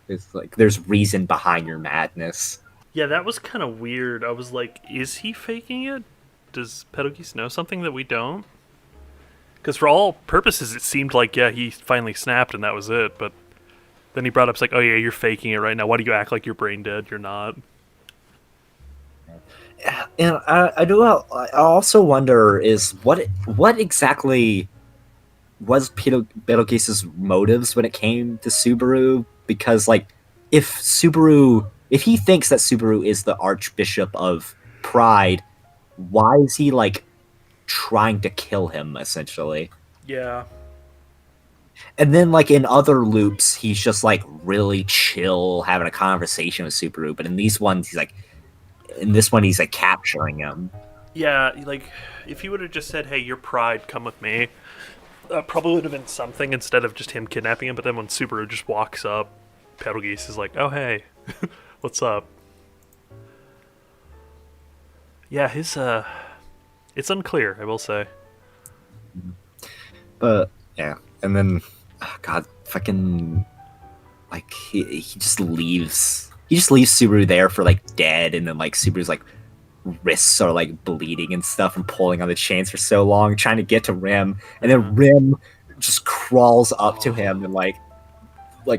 It's like, there's reason behind your madness. Yeah, that was kind of weird. I was like, is he faking it? Does Betelgeuse know something that we don't? Because for all purposes, it seemed like, yeah, he finally snapped and that was it. But then he brought up, it's like, oh yeah, you're faking it right now. Why do you act like you're brain dead? You're not. And I also wonder is what exactly was Betelgeuse's motives when it came to Subaru? Because like, if he thinks that Subaru is the Archbishop of Pride, why is he like trying to kill him essentially? Yeah. And then like in other loops, he's just like really chill, having a conversation with Subaru. But in these ones, in this one he's like capturing him. Yeah, like, if he would have just said, hey, your pride, come with me, probably would have been something instead of just him kidnapping him. But then when Subaru just walks up, Betelgeuse is like, oh, hey, what's up? Yeah, it's unclear, I will say. But yeah, and then God, fucking, like he just leaves. He just leaves Subaru there for like dead, and then like Subaru's like wrists are like bleeding and stuff from pulling on the chains for so long, trying to get to Rim, and then Rim just crawls up to him and like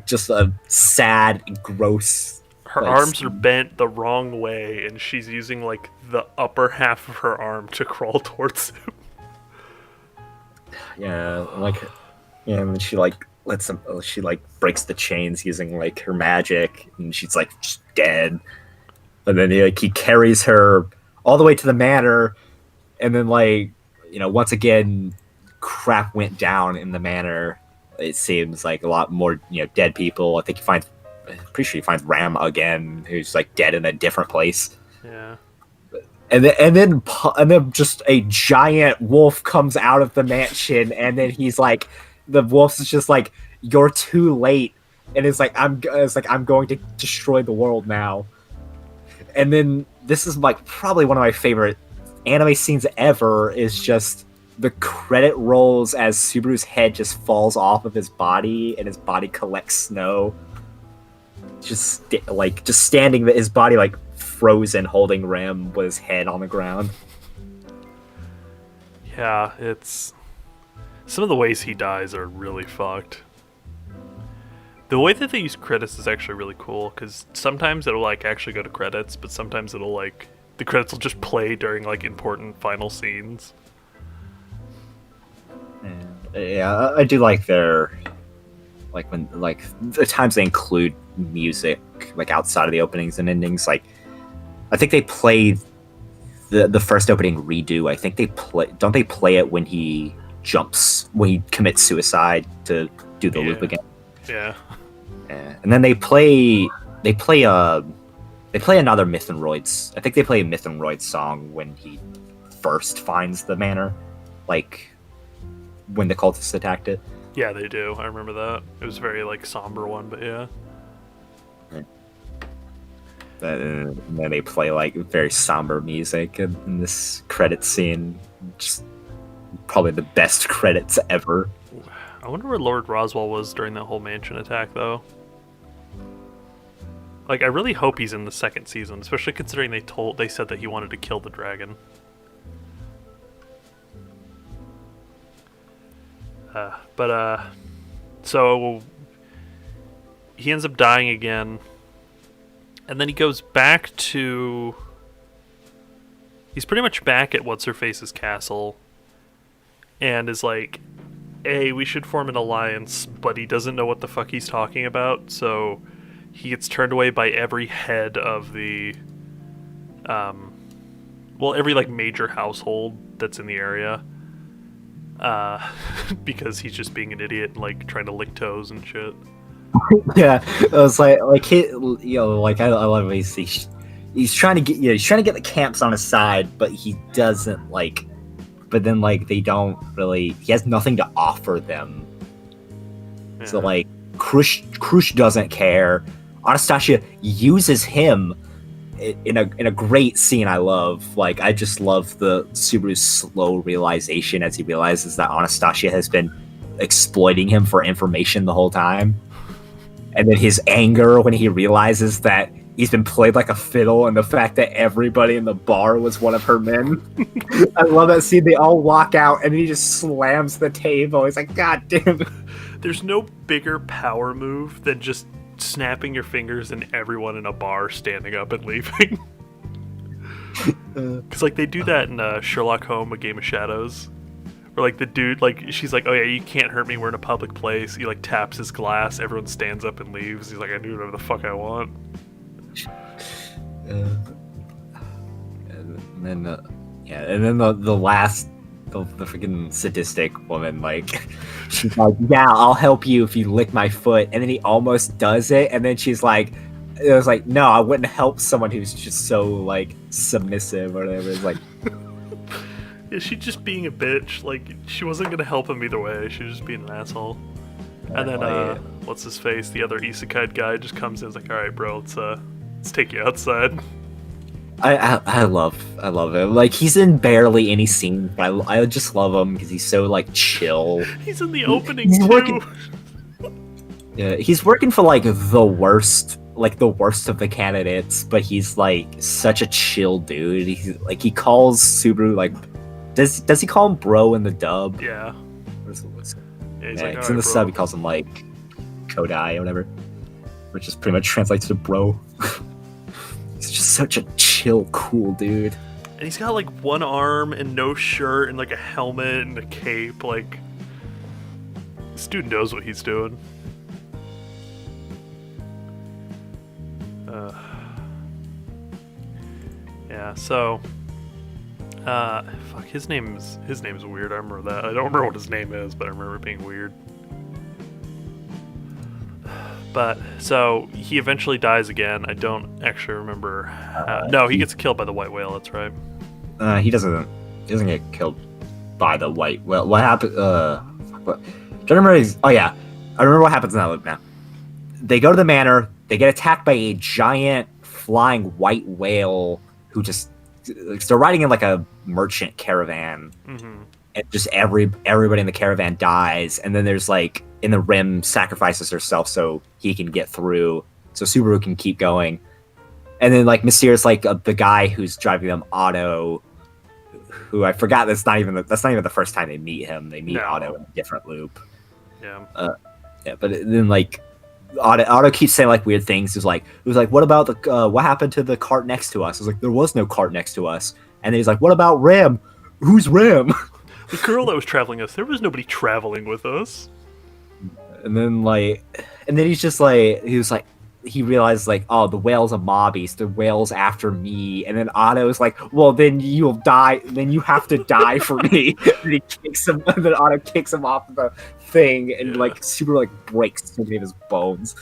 just a sad, gross. Her like, arms are bent the wrong way, and she's using like the upper half of her arm to crawl towards him. Yeah, like, yeah, and then she like lets him. She like breaks the chains using like her magic, and she's like just dead. And then he carries her all the way to the manor, and then like, once again, crap went down in the manor. It seems like a lot more dead people. I think I'm pretty sure he finds Ram again, who's like dead in a different place. Yeah. And then just a giant wolf comes out of the mansion, and then he's like, the wolf is just like, you're too late, and it's like I'm going to destroy the world now. And then this is like probably one of my favorite anime scenes ever, is just the credit rolls as Subaru's head just falls off of his body and his body collects snow. Just standing, his body like frozen, holding Ram with his head on the ground. Yeah, it's... Some of the ways he dies are really fucked. The way that they use credits is actually really cool, because sometimes it'll like actually go to credits, but sometimes it'll like... The credits will just play during like important final scenes. Yeah, I do like their... Like when the times they include music like outside of the openings and endings, like I think they play the first opening redo. I think don't they play it when he commits suicide to do the loop again? Yeah. And then they play another Mythenroids. I think they play a Mythenroid song when he first finds the manor, like when the cultists attacked it. Yeah, they do. I remember that. It was a very like somber one, but yeah. And then they play like very somber music in this credit scene. Just probably the best credits ever. I wonder where Lord Roswell was during that whole mansion attack, though. Like, I really hope he's in the second season, especially considering they said that he wanted to kill the dragon. So he ends up dying again, and then he goes back to... He's pretty much back at What's-Her-Face's castle, and is like, hey, we should form an alliance, but he doesn't know what the fuck he's talking about, so he gets turned away by every head of the... every, like, major household that's in the area. Because he's just being an idiot and like trying to lick toes and shit. Yeah, it was I love what he's trying to get he's trying to get the camps on his side, but he doesn't like. But then like they don't really. He has nothing to offer them. Yeah. So like Krush doesn't care. Anastasia uses him in a great scene I love. Like I just love the Subaru's slow realization as he realizes that Anastasia has been exploiting him for information the whole time. And then his anger when he realizes that he's been played like a fiddle, and the fact that everybody in the bar was one of her men. I love that scene. They all walk out, and he just slams the table. He's like, God damn it. There's no bigger power move than just snapping your fingers and everyone in a bar standing up and leaving. Because like they do that in Sherlock Holmes: A Game of Shadows. Or like the dude, like she's like, oh yeah, you can't hurt me. We're in a public place. He like taps his glass. Everyone stands up and leaves. He's like, I do whatever the fuck I want. And then the last, the freaking sadistic woman, like she's like, yeah, I'll help you if you lick my foot. And then he almost does it. And then she's like, it was like, no, I wouldn't help someone who's just so like submissive or whatever. It's like. Yeah, she's just being a bitch. Like, she wasn't gonna help him either way. She was just being an asshole. And then, what's his face? The other isekai guy just comes in and is like, alright, bro, let's take you outside. I love him. Like, he's in barely any scene, but I just love him because he's so, like, chill. He's in the opening, he's too. Yeah, he's working for, like, the worst of the candidates, but he's, like, such a chill dude. He calls Subaru, like, does he call him bro in the dub? Yeah. Yeah, he's like, in the sub he calls him like Kodai or whatever, which just pretty much translates to bro. He's just such a chill, cool dude. And he's got like one arm and no shirt and like a helmet and a cape. Like, this dude knows what he's doing. Yeah. So. Fuck, his name's weird. I remember that. I don't remember what his name is, but I remember it being weird. But so he eventually dies again. I don't actually remember. No, he gets killed by the white whale. That's right. He doesn't get killed by the white whale. What happened? What? Don't remember. Oh yeah, I remember what happens in that loop now. They go to the manor. They get attacked by a giant flying white whale who just. They're riding in like a merchant caravan, and just everybody in the caravan dies. And then there's like in the Rim sacrifices herself so he can get through, so Subaru can keep going. And then like Mysterious, like the guy who's driving them, Otto, who I forgot. That's not even the first time they meet him. They meet Otto in a different loop. Yeah. Yeah, but then like. Otto keeps saying like weird things. It was like, what about the what happened to the cart next to us? I was like, there was no cart next to us. And then he's like, what about Ram? Who's Ram? The girl that was traveling us. There was nobody traveling with us. And then he's just like, he realized like, oh, the whale's a mobby, so the whale's after me. And then Otto's like, well, then you'll die. Then you have to die for me. And he kicks him. And then Otto kicks him off the thing, and like super like breaks so many of his bones.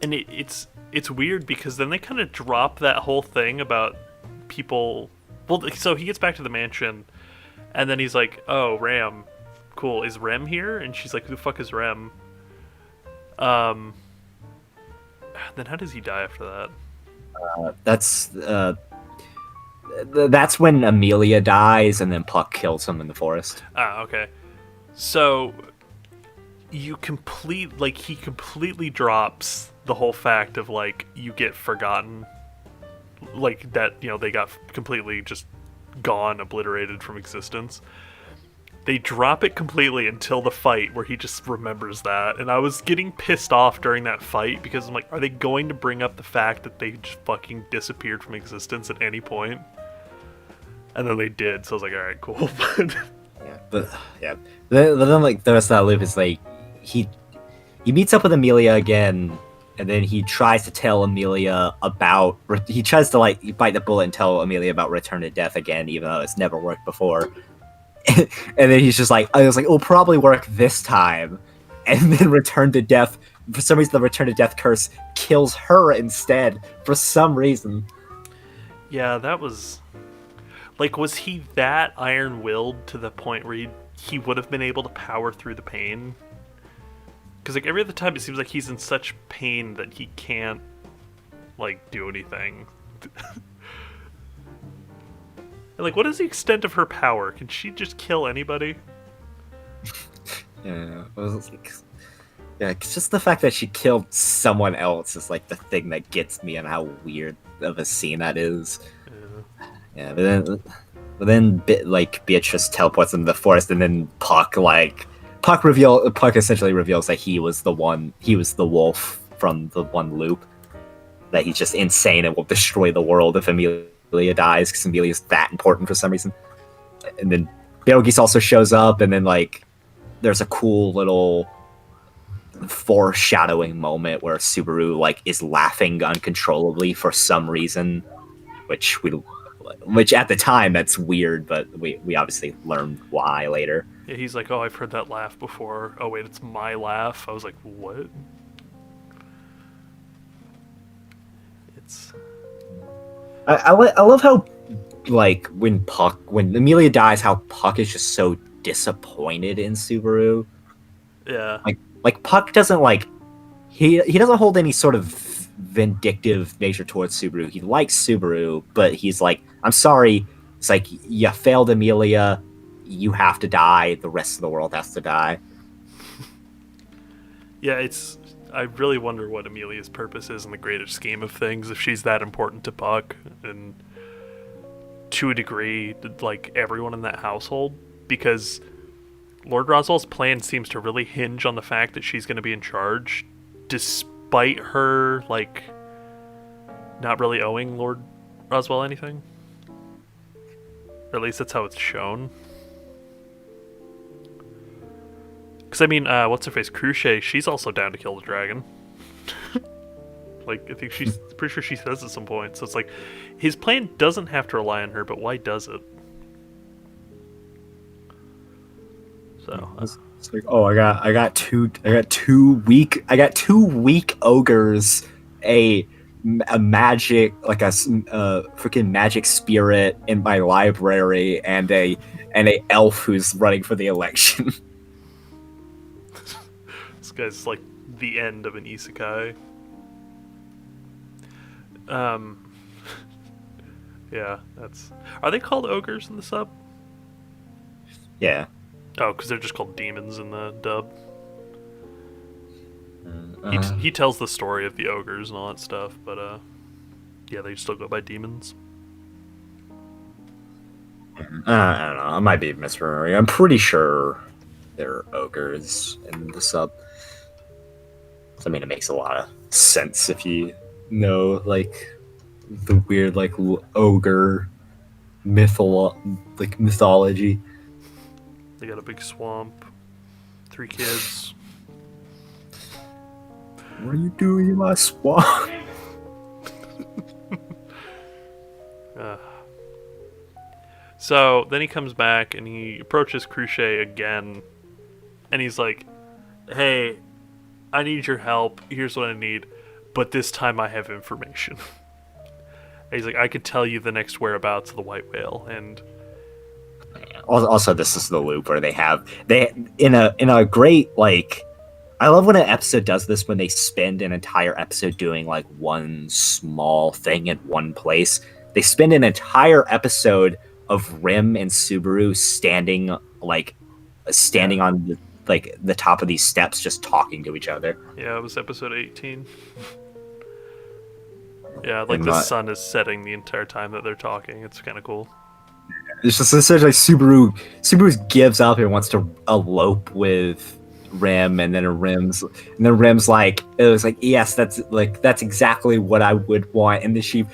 And it's weird because then they kind of drop that whole thing about people. Well, so he gets back to the mansion, and then he's like, oh, Ram, cool, is Rem here? And she's like, who the fuck is Rem? Then how does he die after that? That's when Amelia dies, and then Puck kills him in the forest. Ah, okay. So he completely drops the whole fact of like you get forgotten, like that, you know, they got completely just gone, obliterated from existence. They drop it completely until the fight where he just remembers that. And I was getting pissed off during that fight because I'm like, are they going to bring up the fact that they just fucking disappeared from existence at any point? And then they did, so I was like, alright, cool. But then like the rest of that loop is like he meets up with Amelia again, and then he tries to tell Amelia about. He tries to like bite the bullet and tell Amelia about Return to Death again, even though it's never worked before. And then he's just like, I was like, it'll probably work this time. And then Return to Death, for some reason, the Return to Death curse kills her instead. For some reason. Yeah, that was... Like, was he that iron-willed to the point where he would have been able to power through the pain? Because, like, every other time it seems like he's in such pain that he can't, like, do anything. And, like, what is the extent of her power? Can she just kill anybody? Yeah, it was like, yeah, it's just the fact that she killed someone else is like the thing that gets me, and how weird of a scene that is. Yeah, but then like Beatrice teleports into the forest, and then Puck essentially reveals that he was the wolf from the one loop. That he's just insane and will destroy the world if Amelia dies, because Amelia's that important for some reason. And then Betelgeuse also shows up, and then like there's a cool little foreshadowing moment where Subaru like is laughing uncontrollably for some reason, which at the time that's weird, but we obviously learned why later. Yeah, he's like, oh, I've heard that laugh before. Oh wait, it's my laugh. I was like, what? It's... I love how, like, when Amelia dies, how Puck is just so disappointed in Subaru. Yeah. Like Puck doesn't like he doesn't hold any sort of vindictive nature towards Subaru. He likes Subaru, but he's like, I'm sorry. It's like, you failed Amelia. You have to die. The rest of the world has to die. Yeah, I really wonder what Amelia's purpose is in the greater scheme of things, if she's that important to Puck, and to a degree, like, everyone in that household, because Lord Roswell's plan seems to really hinge on the fact that she's going to be in charge, despite her, like, not really owing Lord Roswell anything. Or at least that's how it's shown. Because, I mean, what's-her-face? Cruciate, she's also down to kill the dragon. Like, I think she's pretty sure she says at some point. So it's like, his plan doesn't have to rely on her, but why does it? So it's like, oh, I got two weak ogres, a magic, like a freaking magic spirit in my library, and a elf who's running for the election. This guy's like the end of an isekai. Yeah, that's... Are they called ogres in the sub? Yeah. Oh, because they're just called demons in the dub. He tells the story of the ogres and all that stuff, but yeah, they still go by demons. I don't know. I might be misremembering. I'm pretty sure they're ogres in the sub. I mean, it makes a lot of sense if you know, like, the weird, like, ogre mythology. They got a big swamp, 3 kids. What are you doing in my swamp? So then he comes back and he approaches Cruciate again, and he's like, hey, I need your help. Here's what I need. But this time I have information. And he's like, I could tell you the next whereabouts of the white whale. And also, this is the loop where they in a great, like, I love when an episode does this, when they spend an entire episode doing like one small thing in one place. They spend an entire episode of Rim and Subaru standing on the top of these steps, just talking to each other. Yeah, it was episode 18. Yeah, like the sun is setting the entire time that they're talking. It's kind of cool. It's just essentially Subaru gives up and wants to elope with Rim, and then Rim's like, it was like, yes, that's exactly what I would want. And then she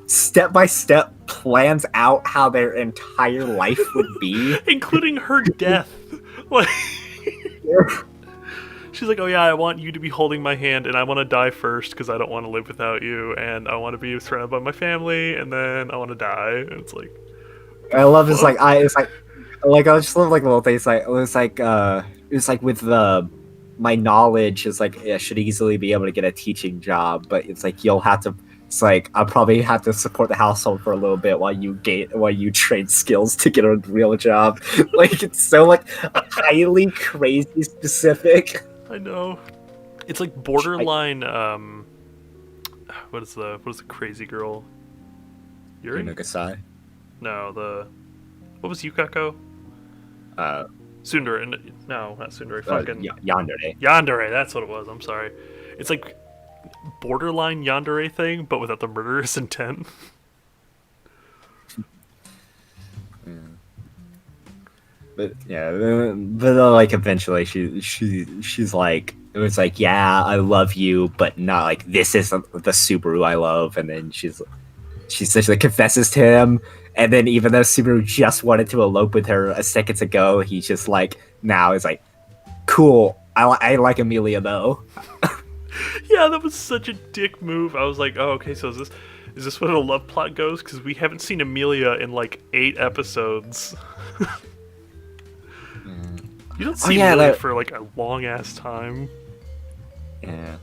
step by step plans out how their entire life would be, including her death. Like, She's like, oh yeah, I want you to be holding my hand, and I want to die first because I don't want to live without you, and I want to be surrounded by my family, and then I want to die. And it's like, I love it's like fuck? I just love like little things like it's like with the my knowledge is like I should easily be able to get a teaching job, but it's like you'll have to. It's like I'll probably have to support the household for a little bit while you train skills to get a real job. Like it's so like highly crazy specific. I know. It's like I, borderline. What is the crazy girl? Yuri? Yunugasai. No, the what was Yukako? Uh, Tsundere. No, not Tsundere. Fucking Yandere. Yandere. That's what it was. I'm sorry. It's like borderline Yandere thing, but without the murderous intent. But yeah, like eventually she's like it was like yeah I love you, but not like this isn't the Subaru I love, and then she essentially confesses to him, and then even though Subaru just wanted to elope with her a seconds ago, he's just like now is like cool. I like Amelia though. Yeah, that was such a dick move. I was like, oh, okay, so is this where the love plot goes? Because we haven't seen Amelia in like 8 episodes. You don't see Amelia for like a long ass time. Yeah.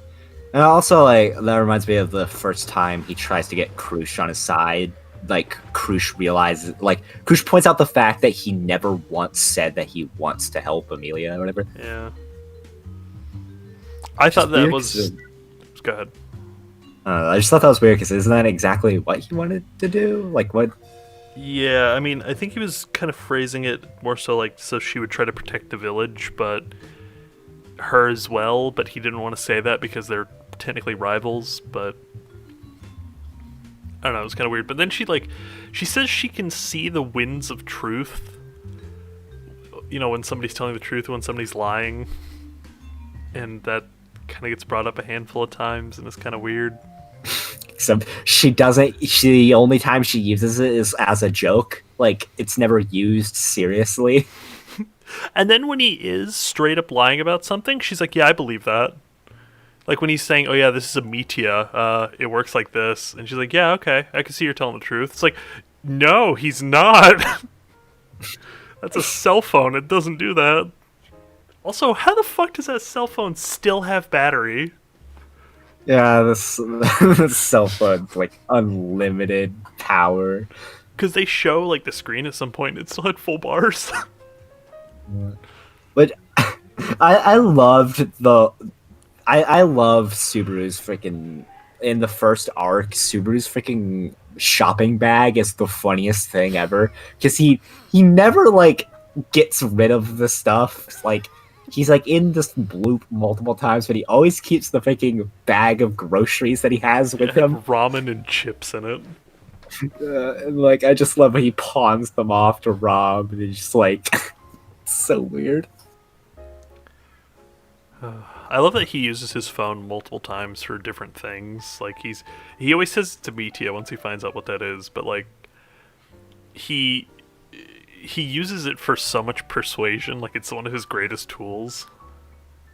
And also, like, that reminds me of the first time he tries to get Krush on his side. Like, Krush realizes, like, Krush points out the fact that he never once said that he wants to help Amelia or whatever. Yeah. I thought that was. Go ahead. I just thought that was weird because isn't that exactly what he wanted to do? Like, what? Yeah, I mean, I think he was kind of phrasing it more so like so she would try to protect the village, but her as well, but he didn't want to say that because they're technically rivals, but I don't know, it was kind of weird. But then she says she can see the winds of truth. You know, when somebody's telling the truth, when somebody's lying. And that kind of gets brought up a handful of times, and it's kind of weird. Except she doesn't. The only time she uses it is as a joke. Like it's never used seriously. And then when he is straight up lying about something, she's like, "Yeah, I believe that." Like when he's saying, "Oh yeah, this is a metia. It works like this," and she's like, "Yeah, okay, I can see you're telling the truth." It's like, no, he's not. That's a cell phone. It doesn't do that. Also, how the fuck does that cell phone still have battery? Yeah, this cell phone's like unlimited power. Because they show like the screen at some point, and it still had full bars. But I loved I love Subaru's freaking in the first arc. Subaru's freaking shopping bag is the funniest thing ever because he never like gets rid of the stuff like. He's like in this loop multiple times, but he always keeps the freaking bag of groceries that he has with him. Ramen and chips in it. And like, I just love how he pawns them off to Rob, and he's just like, so weird. I love that he uses his phone multiple times for different things. Like he always says to Mitia once he finds out what that is, but like he uses it for so much persuasion, like it's one of his greatest tools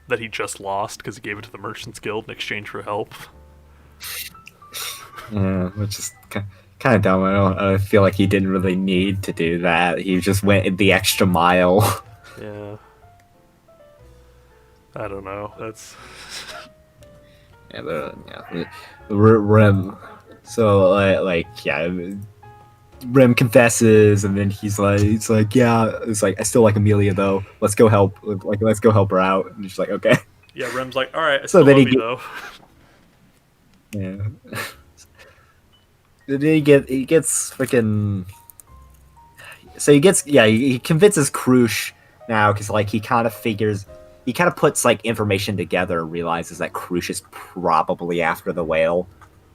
that he just lost because he gave it to the Merchants Guild in exchange for help. Yeah, which is kind of dumb. I feel like he didn't really need to do that. He just went the extra mile. Yeah. I don't know. That's... yeah. Rem. So, yeah... Rem confesses, and then he's like, yeah, it's like I still like Amelia though. Let's go help her out. And she's like, okay. Yeah, Rem's like, all right, I still love you though. Yeah. Then he gets freaking. So he convinces Krush now because like he kind of puts like information together and realizes that Krush is probably after the whale,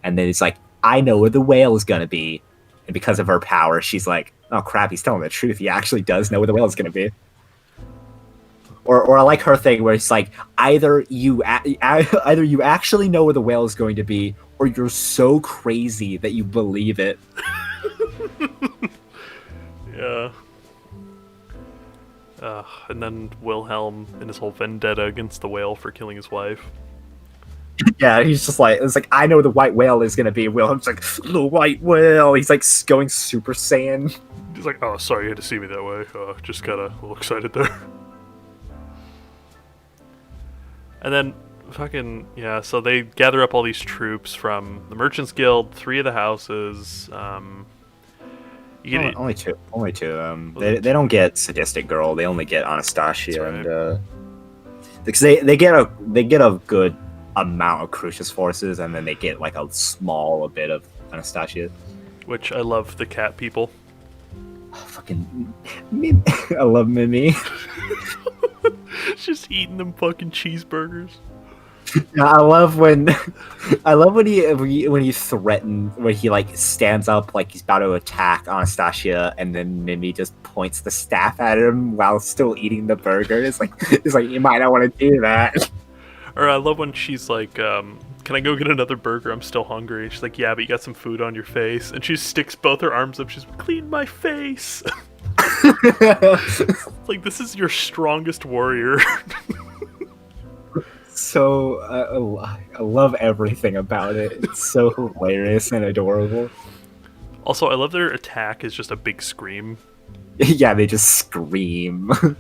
and then he's like, I know where the whale is gonna be. And because of her power, she's like, "Oh crap, he's telling the truth. He actually does know where the whale is going to be." Or I like her thing where it's like, either you actually know where the whale is going to be, or you're so crazy that you believe it. Yeah. And then Wilhelm and his whole vendetta against the whale for killing his wife. Yeah, he's just like, it's like, I know the white whale is gonna be Wilhelm's like, the white whale. He's like going Super Saiyan. He's like, oh, sorry you had to see me that way. Just got a little excited there. And then, fucking, yeah, so they gather up all these troops from the Merchants Guild, 3 of the houses. You get Only two. Only two. They don't get Sadistic Girl. They only get Anastasia, right. and because they get a good amount of Crucius forces, and then they get like a small bit of Anastasia. Which I love the cat people. Fucking Mimi. I love Mimi. Just eating them fucking cheeseburgers. Yeah, I love when he threatens, when he like stands up like he's about to attack Anastasia, and then Mimi just points the staff at him while still eating the burger. It's like you might not want to do that. Or I love when she's like, can I go get another burger? I'm still hungry. And she's like, yeah, but you got some food on your face. And she sticks both her arms up. She's like, clean my face. Like, this is your strongest warrior. So I love everything about it. It's so hilarious and adorable. Also, I love their attack is just a big scream. Yeah, they just scream. And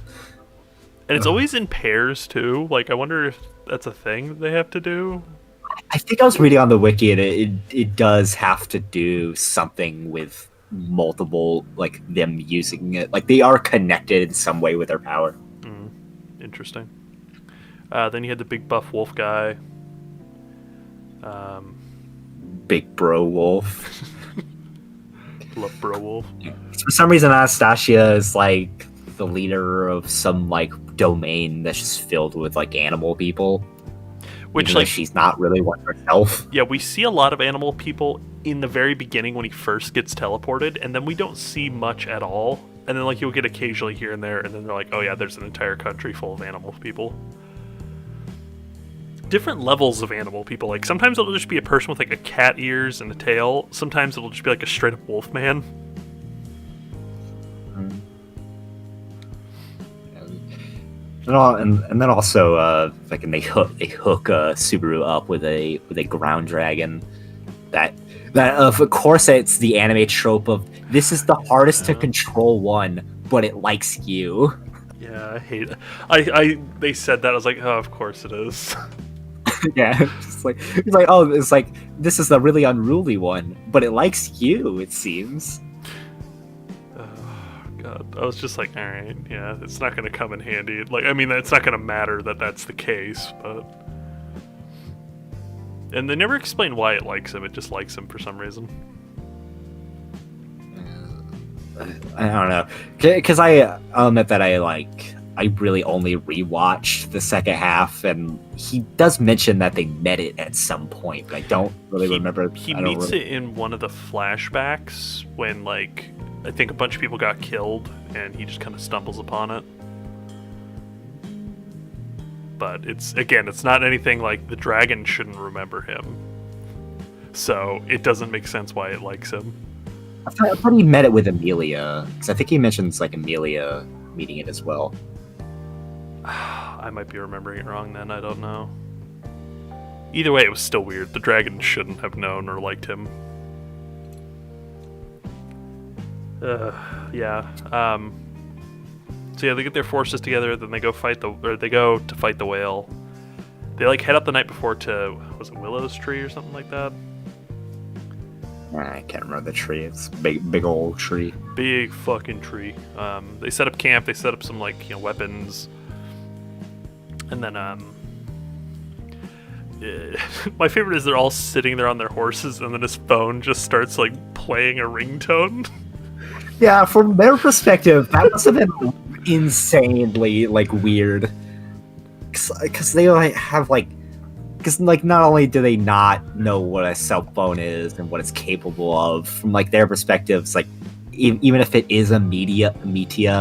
it's always in pairs, too. Like, I wonder if that's a thing they have to do. I think I was reading on the wiki, and it does have to do something with multiple, like, them using it. Like, they are connected in some way with their power. Interesting. Then you had the big buff wolf guy. Big bro wolf. Love bro wolf. For some reason, Anastasia is, like, the leader of some, like, domain that's just filled with, like, animal people. Which, like, like, she's not really one herself. yeah, we see a lot of animal people in the very beginning when he first gets teleported, and then we don't see much at all. And then, like, you'll get occasionally here and there, and then they're like, oh yeah, there's an entire country full of animal people. Different levels of animal people. Like, sometimes it'll just be a person with, like, a cat ears and a tail. Sometimes it'll just be, like, a straight-up wolf man. And then also, like, and they hook Subaru up with a ground dragon. That of course it's the anime trope of this is the hardest to control one, but it likes you. Yeah, I hate it. They said that. I was like, oh, of course it is. Yeah, it's like it's like this is the really unruly one, but it likes you. It seems. God, I was just like, all right, yeah, it's not going to come in handy. Like, I mean, it's not going to matter that that's the case, but. And they never explain why it likes him. It just likes him for some reason. I don't know, because I'll admit that I really only rewatched the second half, and he does mention that they met it at some point, but I don't really remember. He meets it in one of the flashbacks when, like, I think a bunch of people got killed, and he just kind of stumbles upon it. But it's not anything like the dragon shouldn't remember him. So it doesn't make sense why it likes him. I thought he met it with Amelia, because I think he mentions, like, Amelia meeting it as well. I might be remembering it wrong then, I don't know. Either way, it was still weird. The dragon shouldn't have known or liked him. Yeah. So yeah, they get their forces together, then they go to fight the whale. They, like, head up the night before to, was it Willow's Tree or something like that? I can't remember the tree. It's big old tree. Big fucking tree. They set up camp. They set up some, like, weapons. And then, my favorite is they're all sitting there on their horses, and then his phone just starts, like, playing a ringtone. Yeah, from their perspective, that must have been insanely, like, weird. Because they, like, have, like, because, like, not only do they not know what a cell phone is and what it's capable of, from, like, their perspectives, like, even if it is a media,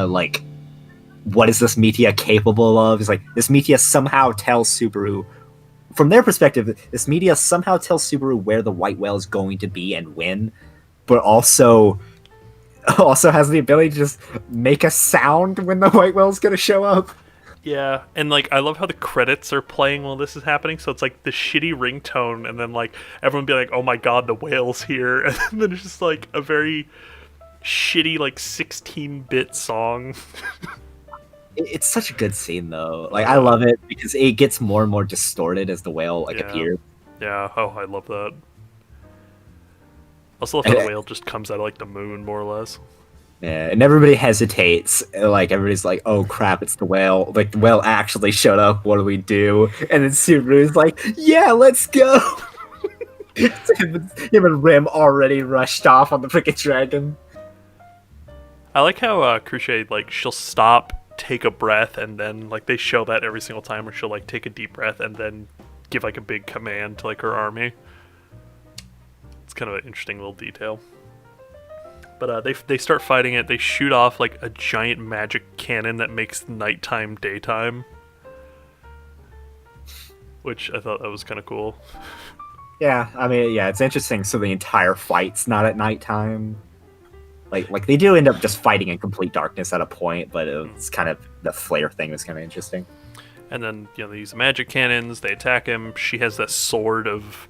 like, what is this media capable of? It's like, this media somehow tells Subaru, from their perspective, this media somehow tells Subaru where the white whale is going to be and when, but also, also has the ability to just make a sound when the white whale's gonna show up. Yeah, and like I love how the credits are playing while this is happening. So it's like the shitty ringtone, and then like everyone be like, "Oh my god, the whale's here!" And then it's just like a very shitty like 16-bit song. It's such a good scene though. Like I love it because it gets more and more distorted as the whale like Yeah. appears. Yeah. Oh, I love that. Also love how the whale just comes out of like the moon, more or less. Yeah, and everybody hesitates. Like everybody's like, "Oh crap, it's the whale!" Like the whale actually showed up. What do we do? And then Subaru's like, "Yeah, let's go." Him and Rim already rushed off on the freaking dragon. I like how Crucier, like, she'll stop, take a breath, and then like they show that every single time, where she'll like take a deep breath and then give like a big command to like her army. It's kind of an interesting little detail. But they start fighting it. They shoot off like a giant magic cannon that makes nighttime daytime, which I thought that was kind of cool. Yeah, I mean, yeah, it's interesting. So the entire fight's not at nighttime. Like they do end up just fighting in complete darkness at a point, but it's kind of the flare thing was kind of interesting. And then they use the magic cannons. They attack him. She has that sword of.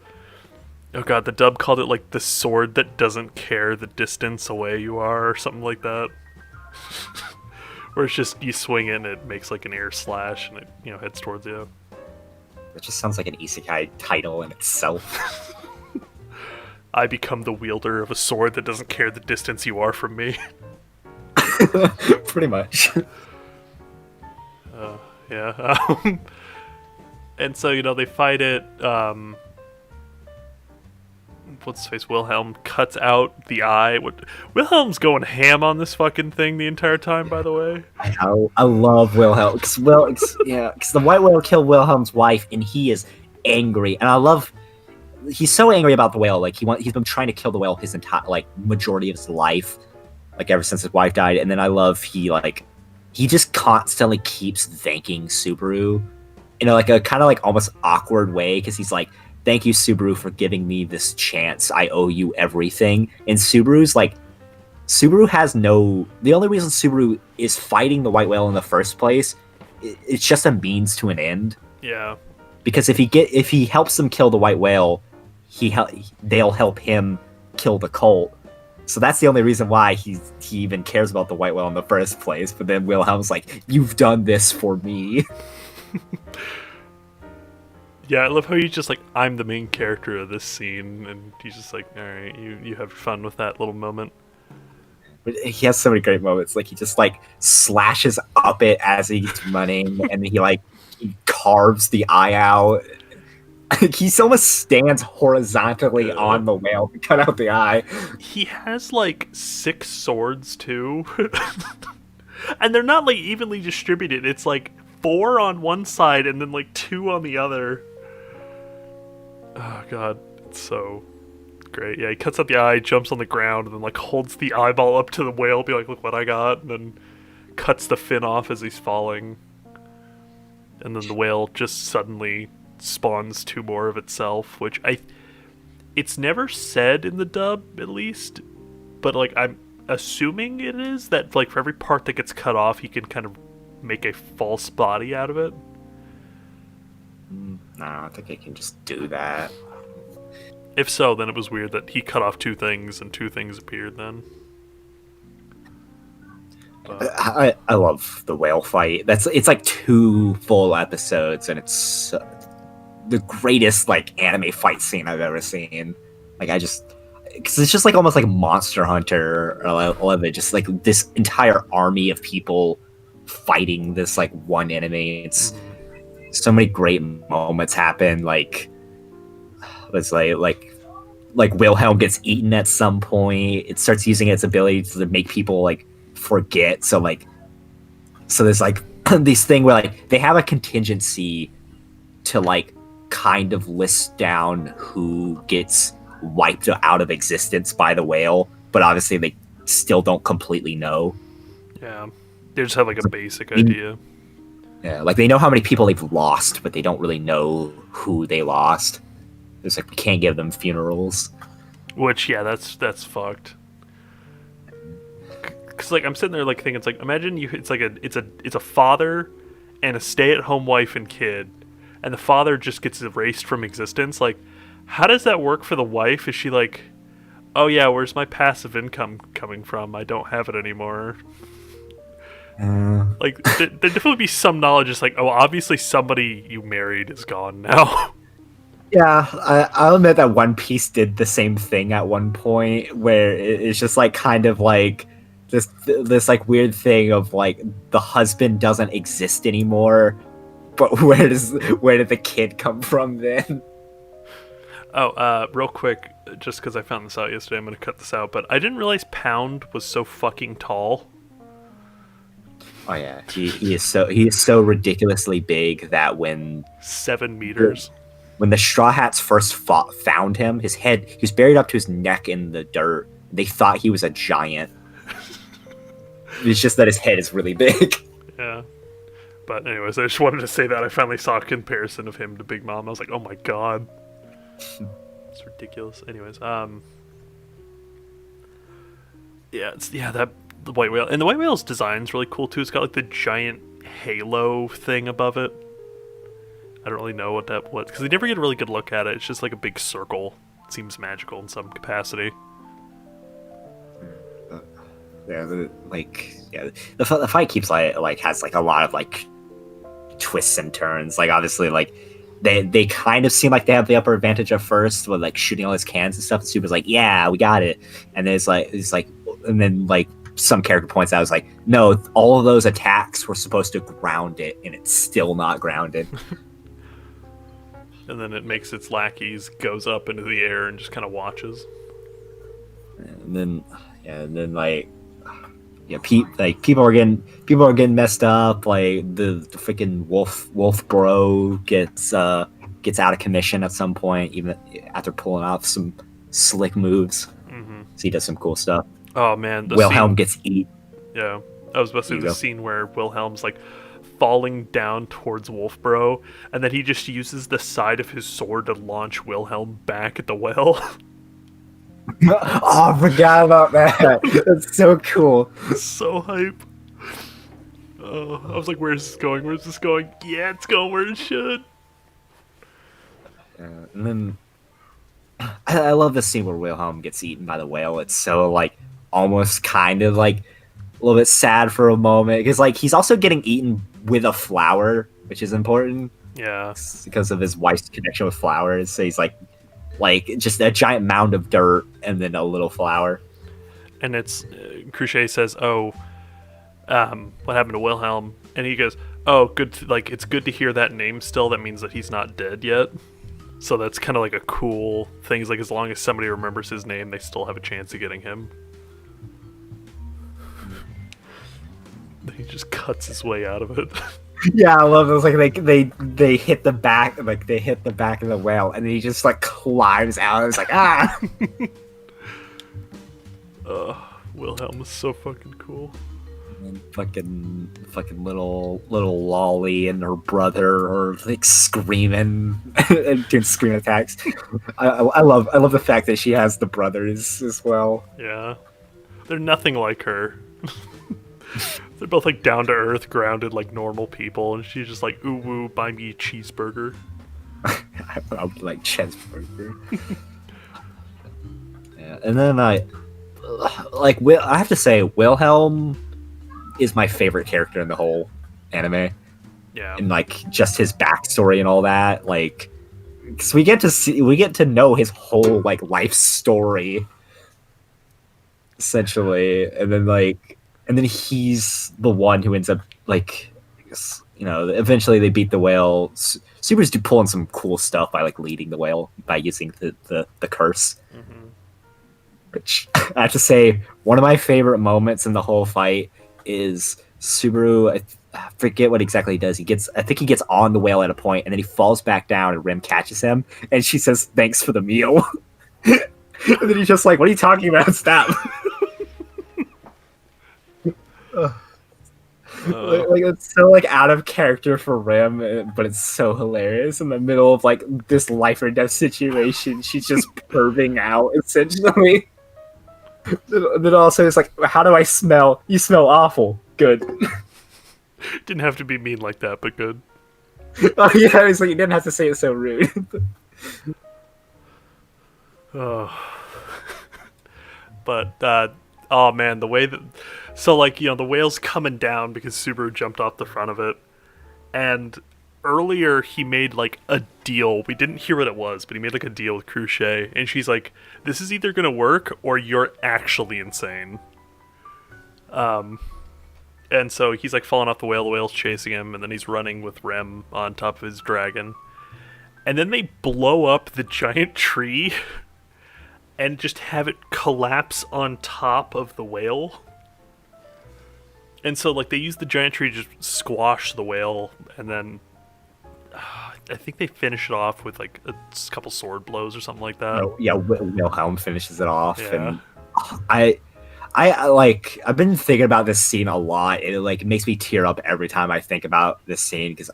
Oh god, the dub called it like the sword that doesn't care the distance away you are, or something like that. Where it's just you swing it and it makes like an air slash and it heads towards you. It just sounds like an isekai title in itself. I become the wielder of a sword that doesn't care the distance you are from me. Pretty much. Yeah. And so they fight it. What's his face? Wilhelm cuts out the eye. Wilhelm's going ham on this fucking thing the entire time, by the way. I know. I love Wilhelm because the white whale killed Wilhelm's wife, and he is angry. And I love. He's so angry about the whale. Like he's been trying to kill the whale his entire majority of his life, like ever since his wife died. And then I love he just constantly keeps thanking Subaru in like a kind of like almost awkward way because he's like, "Thank you, Subaru, for giving me this chance. I owe you everything." And Subaru has no. The only reason Subaru is fighting the white whale in the first place, it's just a means to an end. Yeah. Because if he helps them kill the white whale, they'll help him kill the cult. So that's the only reason why he even cares about the white whale in the first place. But then Wilhelm's like, "You've done this for me." Yeah, I love how he's just like, I'm the main character of this scene, and he's just like, all right, you have fun with that little moment. But he has so many great moments. Like he just like slashes up it as he's running, and he carves the eye out. He almost stands horizontally on the whale to cut out the eye. He has like 6 swords too, and they're not like evenly distributed. It's like 4 on one side and then like 2 on the other. Oh god, it's so great. Yeah, he cuts out the eye, jumps on the ground, and then like holds the eyeball up to the whale, be like, "Look what I got," and then cuts the fin off as he's falling. And then the whale just suddenly spawns 2 more of itself, which it's never said in the dub, at least, but like I'm assuming it is that like for every part that gets cut off, he can kind of make a false body out of it. No, I think I can just do that. If so, then it was weird that he cut off 2 things and 2 things appeared then. I love the whale fight. It's like 2 full episodes, and it's the greatest like anime fight scene I've ever seen. Like because it's just like almost like Monster Hunter, or I love it. Just like this entire army of people fighting this like one enemy. It's so many great moments happen. Like it's like Wilhelm gets eaten at some point. It starts using its ability to make people like forget. So there's like this thing where like they have a contingency to like kind of list down who gets wiped out of existence by the whale, but obviously they still don't completely know. Yeah, they just have like a basic idea. Yeah, like they know how many people they've lost, but they don't really know who they lost. It's like we can't give them funerals. Which, yeah, that's fucked. because like I'm sitting there like thinking it's like imagine you it's a father and a stay-at-home wife and kid, and the father just gets erased from existence. Like, how does that work for the wife? Is she like, oh yeah, where's my passive income coming from? I don't have it anymore. Like, there'd definitely be some knowledge. It's like, oh, obviously somebody you married is gone now. Yeah, I'll admit that One Piece did the same thing at one point, where it's just like kind of like this like weird thing of like the husband doesn't exist anymore, but where did the kid come from then? Oh, real quick, just because I found this out yesterday, I'm gonna cut this out. But I didn't realize Pound was so fucking tall. Oh yeah, he is so ridiculously big that 7 meters. when the Straw Hats first found him, he was buried up to his neck in the dirt. They thought he was a giant. It's just that his head is really big. Yeah. But anyways, I just wanted to say that I finally saw a comparison of him to Big Mom. I was like, oh my god. It's ridiculous. Anyways, yeah, that the white whale, and the white whale's design's really cool too. It's got like the giant halo thing above it. I don't really know what because they never get a really good look at it. It's just like a big circle. It seems magical in some capacity. Yeah, the fight keeps like has like a lot of like twists and turns. Like obviously like they kind of seem like they have the upper advantage at first with like shooting all his cans and stuff. And Super's like, yeah, we got it. And then it's like and then like some character points out, it's like, no, all of those attacks were supposed to ground it, and it's still not grounded. And then it makes its lackeys, goes up into the air and just kind of watches. And then like, yeah, people are getting messed up. Like the freaking wolf bro gets out of commission at some point, even after pulling off some slick moves. Mm-hmm. So he does some cool stuff. Oh man, Wilhelm gets eat. Yeah, I was about to say the scene where Wilhelm's like falling down towards Wolfbro, and then he just uses the side of his sword to launch Wilhelm back at the whale. Oh, I forgot about that. That's so cool. So hype. Oh, I was like, where's this going? Where's this going? Yeah, it's going where it should. And then I love the scene where Wilhelm gets eaten by the whale. It's so like almost kind of like a little bit sad for a moment, because like he's also getting eaten with a flower, which is important. Yeah, because of his wife's connection with flowers. So he's like just a giant mound of dirt and then a little flower. And it's Cruchet says, "Oh, what happened to Wilhelm?" And he goes, "Oh, good. Like it's good to hear that name still. That means that he's not dead yet." So that's kind of like a cool thing. It's like as long as somebody remembers his name, they still have a chance of getting him. He just cuts his way out of it. Yeah, I love it. It's like they hit the back, like they hit the back of the whale, and then he just like climbs out. It's like Wilhelm is so fucking cool. And fucking little Lolly and her brother are like screaming and doing scream attacks. I love the fact that she has the brothers as well. Yeah, they're nothing like her. They're both like down to earth, grounded like normal people, and she's just like, ooh woo, buy me a cheeseburger. I would like cheeseburger. Yeah, and then I have to say, Wilhelm is my favorite character in the whole anime. Yeah, and like just his backstory and all that, like, because we get to know his whole like life story, essentially, and then he's the one who ends up like, eventually they beat the whale. Super's pulling some cool stuff by like leading the whale by using the curse. Mm-hmm. Which I have to say, one of my favorite moments in the whole fight is Subaru. I forget what exactly he does. I think he gets on the whale at a point, and then he falls back down, and Rim catches him, and she says, "Thanks for the meal." And then he's just like, "What are you talking about? Stop!" Like it's so like out of character for Rim, but it's so hilarious. In the middle of like this life or death situation, she's just perving out essentially. Then also it's like, how do I smell? You smell awful. Good. Didn't have to be mean like that, but good. Oh yeah, it's like you didn't have to say it so rude. Oh. But oh man, the way that so like the whale's coming down because Subaru jumped off the front of it, and earlier he made like a deal. We didn't hear what it was, but he made like a deal with Cruchet, and she's like, "This is either gonna work or you're actually insane." And so he's like falling off the whale. The whale's chasing him, and then he's running with Rem on top of his dragon, and then they blow up the giant tree. And just have it collapse on top of the whale. And so, like, they use the giant tree to just squash the whale, and then I think they finish it off with, like, a couple sword blows or something like that. Yeah, Wilhelm finishes it off, Yeah. and I've been thinking about this scene a lot. It like makes me tear up every time I think about this scene because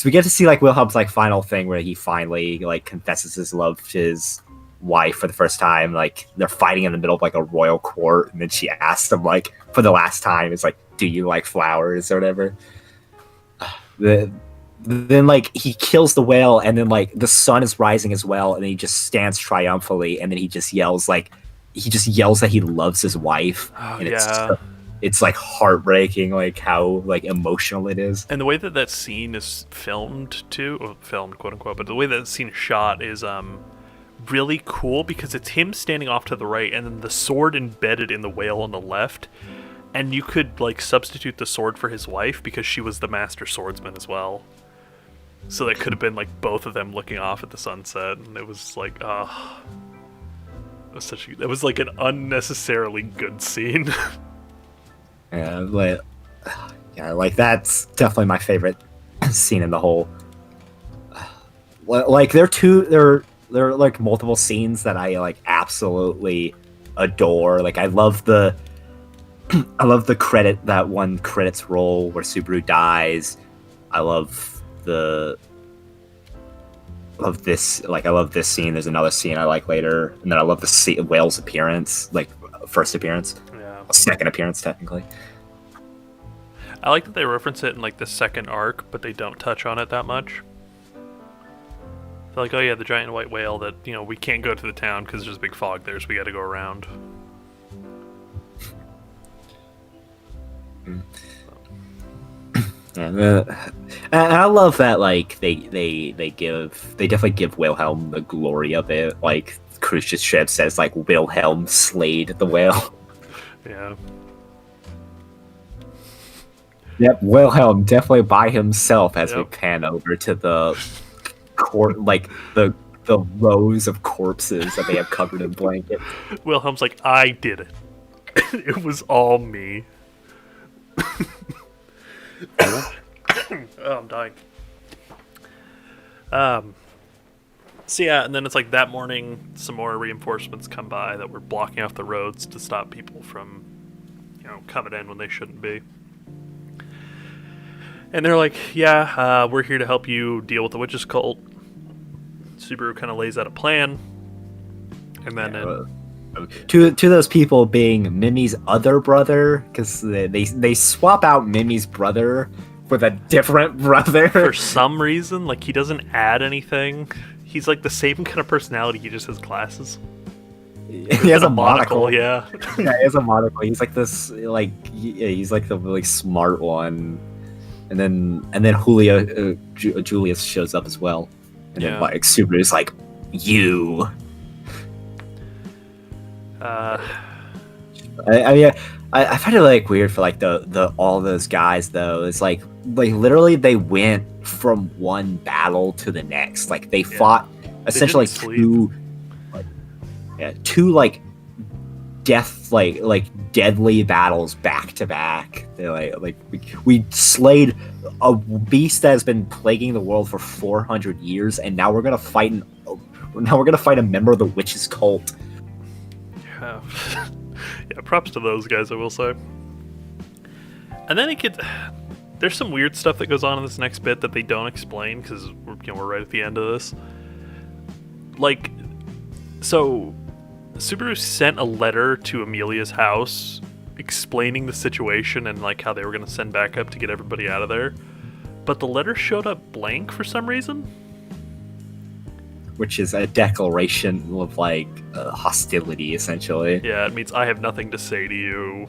we get to see like Wilhelm's like final thing where he finally like confesses his love to his wife for the first time. Like they're fighting in the middle of like a royal court, and then she asks him like for the last time, it's like, "Do you like flowers?" or whatever. Then like he kills the whale, and then like the sun is rising as well, and then he just stands triumphantly, and then he just yells that he loves his wife. Oh, And yeah. it's like heartbreaking, like how like emotional it is. And the way that scene is filmed, too, or filmed, quote unquote, but the way that scene is shot is really cool because it's him standing off to the right and then the sword embedded in the whale on the left, and you could like substitute the sword for his wife because she was the master swordsman as well, so that could have been like both of them looking off at the sunset, and it was like it was like an unnecessarily good scene. Yeah, like that's definitely my favorite scene in the whole. Like there are like multiple scenes that I like absolutely adore. Like I love the credit that one credits roll where Subaru dies. I love this scene. There's another scene I like later, and then I love the whale's appearance, like first appearance, Yeah, second appearance technically. I like that they reference it in like the second arc, but they don't touch on it that much. They're like, oh yeah, the giant white whale that, we can't go to the town because there's a big fog there, so we gotta go around. And I love that like they definitely give Wilhelm the glory of it. Like Crucius ship says like Wilhelm slayed the whale. Yeah. Yep, Wilhelm definitely by himself as we Yep. pan over to the like the rows of corpses that they have covered in blankets. Wilhelm's like, I did it. It was all me. Oh, I'm dying. So yeah, and then it's like that morning, some more reinforcements come by that were blocking off the roads to stop people from, coming in when they shouldn't be. And they're like, yeah, we're here to help you deal with the witches cult. Subaru kind of lays out a plan. And then to those people being Mimi's other brother, because they swap out Mimi's brother with a different brother. for some reason, like, he doesn't add anything. He's like the same kind of personality, he just has glasses. He has a monocle. Yeah. Yeah, he has a monocle. He's like this, like he's like the really smart one. And then Julio Julius shows up as well, and then like Subaru's like, you. I find it like weird for like the all those guys though. It's like literally they went from one battle to the next. Like they fought essentially two like death like deadly battles back to back. They're like we slayed a beast that has been plaguing the world for 400 years, and now we're gonna fight a member of the witches cult. Yeah. Yeah, props to those guys, I will say. And then there's some weird stuff that goes on in this next bit that they don't explain because we're right at the end of this. Like, so Subaru sent a letter to Amelia's house explaining the situation and like how they were going to send backup to get everybody out of there. But the letter showed up blank for some reason. Which is a declaration of like hostility, essentially. Yeah, it means I have nothing to say to you.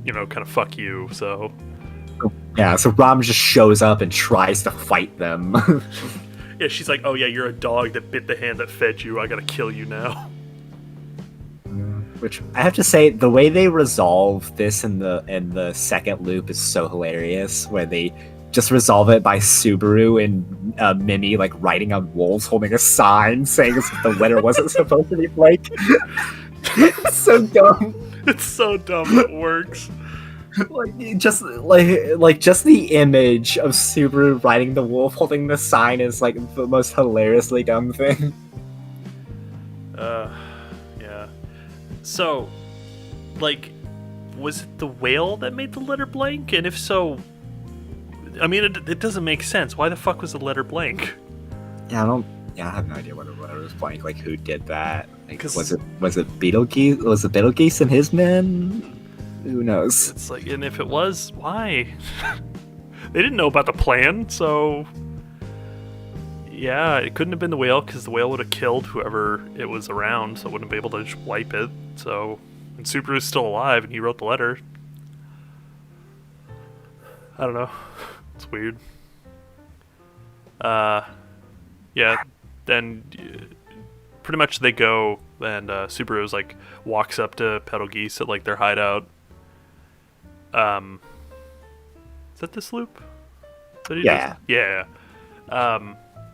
You know, kind of fuck you. So Yeah, so Rom just shows up and tries to fight them. yeah, she's like, "Oh yeah, you're a dog that bit the hand that fed you. I gotta kill you now." Which I have to say, the way they resolve this in the second loop is so hilarious. Where they just resolve it by Subaru and Mimi like riding on wolves, holding a sign saying the letter wasn't supposed to be blank. It's so dumb. It's so dumb. It works. Just the image of Subaru riding the wolf holding the sign is like the most hilariously dumb thing. Yeah. So, like, was it the whale that made the letter blank? And if so, I mean, it doesn't make sense. Why the fuck was the letter blank? Yeah, I have no idea what it was blank. Like, who did that? Like, was it Betelgeuse? Was it Betelgeuse and his men? Who knows? It's like, and if it was, why? They didn't know about the plan, so yeah, it couldn't have been the whale because the whale would have killed whoever it was around, so it wouldn't be able to just wipe it. So, and Subaru's still alive, and he wrote the letter. I don't know. It's weird. Yeah. Then pretty much they go, and Subaru's like walks up to Betelgeuse at like their hideout. Is that this loop? Yeah. Yeah.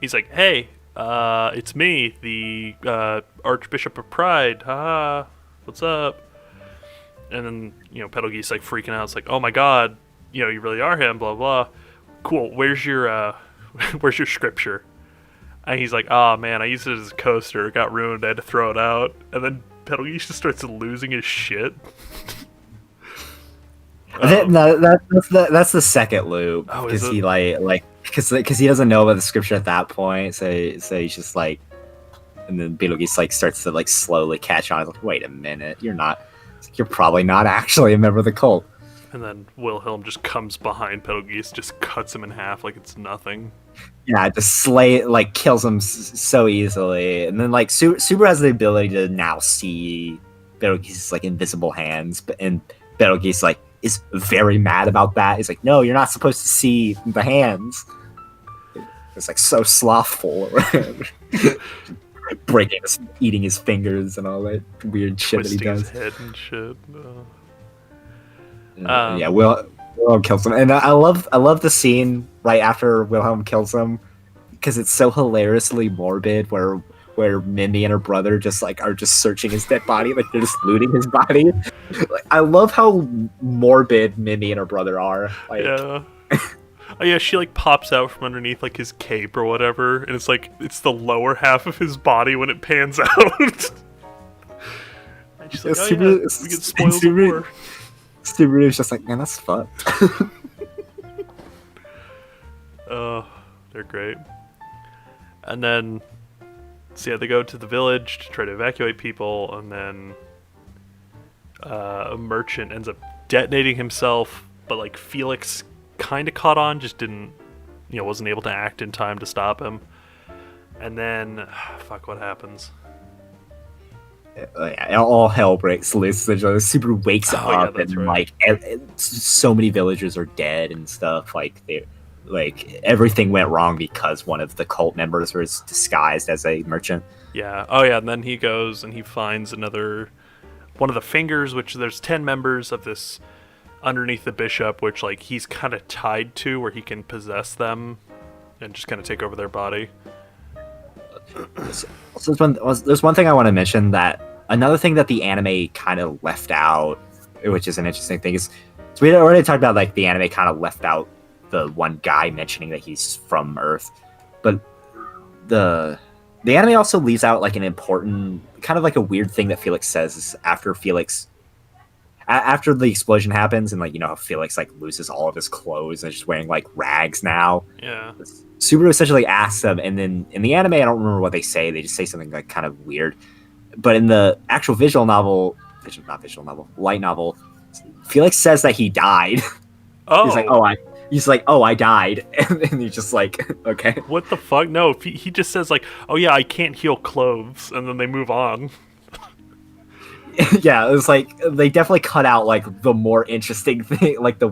He's like, "Hey, it's me, the Archbishop of Pride. Haha, what's up?" And then, you know, Betelgeuse like freaking out. It's like, "Oh my god, you know, you really are him, blah blah. Cool, where's your where's your scripture?" And he's like, "Oh man, I used it as a coaster, it got ruined, I had to throw it out." And then Betelgeuse just starts losing his shit. No, that's the second loop, because he because he doesn't know about the scripture at that point, so he's just like, and then Betelgeuse like starts to like slowly catch on. He's like, "Wait a minute, you're probably not actually a member of the cult." And then Wilhelm just comes behind Betelgeuse, just cuts him in half like it's nothing. Yeah, just kills him so easily, and then like Subaru has the ability to now see Betelgeuse's like invisible hands, and Betelgeuse like is very mad about that. He's like, "No, you're not supposed to see the hands." It's like so slothful, eating his fingers and all that weird shit that he does. Twisting his head and shit. Yeah, Wilhelm kills him, and I love the scene right after Wilhelm kills him, because it's so hilariously morbid. Where Mindy and her brother are just searching his dead body, like they're just looting his body. Like, I love how morbid Mindy and her brother are. Like, yeah. Oh yeah, she like pops out from underneath like his cape or whatever, and it's like it's the lower half of his body when it pans out. And she's like, "Oh yeah, we get spoiled more." Subaru's just like, "Man, that's fucked." Oh, they're great. And then, so yeah, they go to the village to try to evacuate people, and then a merchant ends up detonating himself, but like Felix kind of caught on, just didn't, wasn't able to act in time to stop him. And then, fuck, what happens? All hell breaks loose. Subaru wakes up, and right. Like so many villagers are dead and stuff. Like everything went wrong because one of the cult members was disguised as a merchant. Yeah. Oh yeah. And then he goes and he finds another one of the fingers, which there's 10 members of this underneath the bishop, which like he's kind of tied to, where he can possess them and just kind of take over their body. So there's one thing I want to mention, that another thing that the anime kind of left out, which is an interesting thing, is so we already talked about like the anime kind of left out the one guy mentioning that he's from Earth, but the anime also leaves out like an important kind of like a weird thing that Felix says is after the explosion happens, and like how Felix like loses all of his clothes and is just wearing like rags now. Yeah. Subaru essentially asks them, and then in the anime I don't remember what they say. They just say something like kind of weird. but in the actual visual novel, not visual novel, light novel, Felix says that he died. He's like, Oh, I died, and you're just like, okay. what the fuck? No, he just says like, oh yeah, I can't heal cloves, and then they move on. Yeah, it was like they definitely cut out like the more interesting thing, like the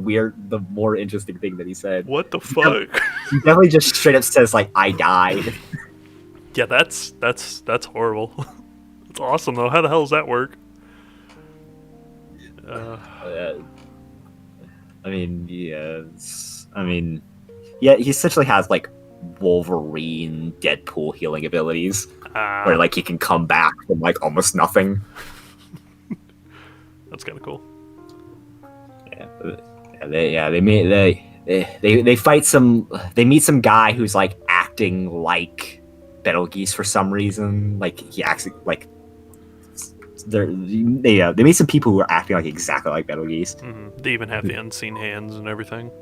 more interesting thing that he said. What the fuck? He definitely just straight up says like, I died. Yeah, that's horrible. That's awesome though. How the hell does that work? I mean, yeah, he essentially has like Wolverine, Deadpool healing abilities, where like he can come back from like almost nothing. That's kind of cool. They fight some. They meet some guy who's like acting like Betelgeuse for some reason. Like he acts like they meet some people who are acting like exactly like Betelgeuse. Mm-hmm. They even have the unseen hands and everything.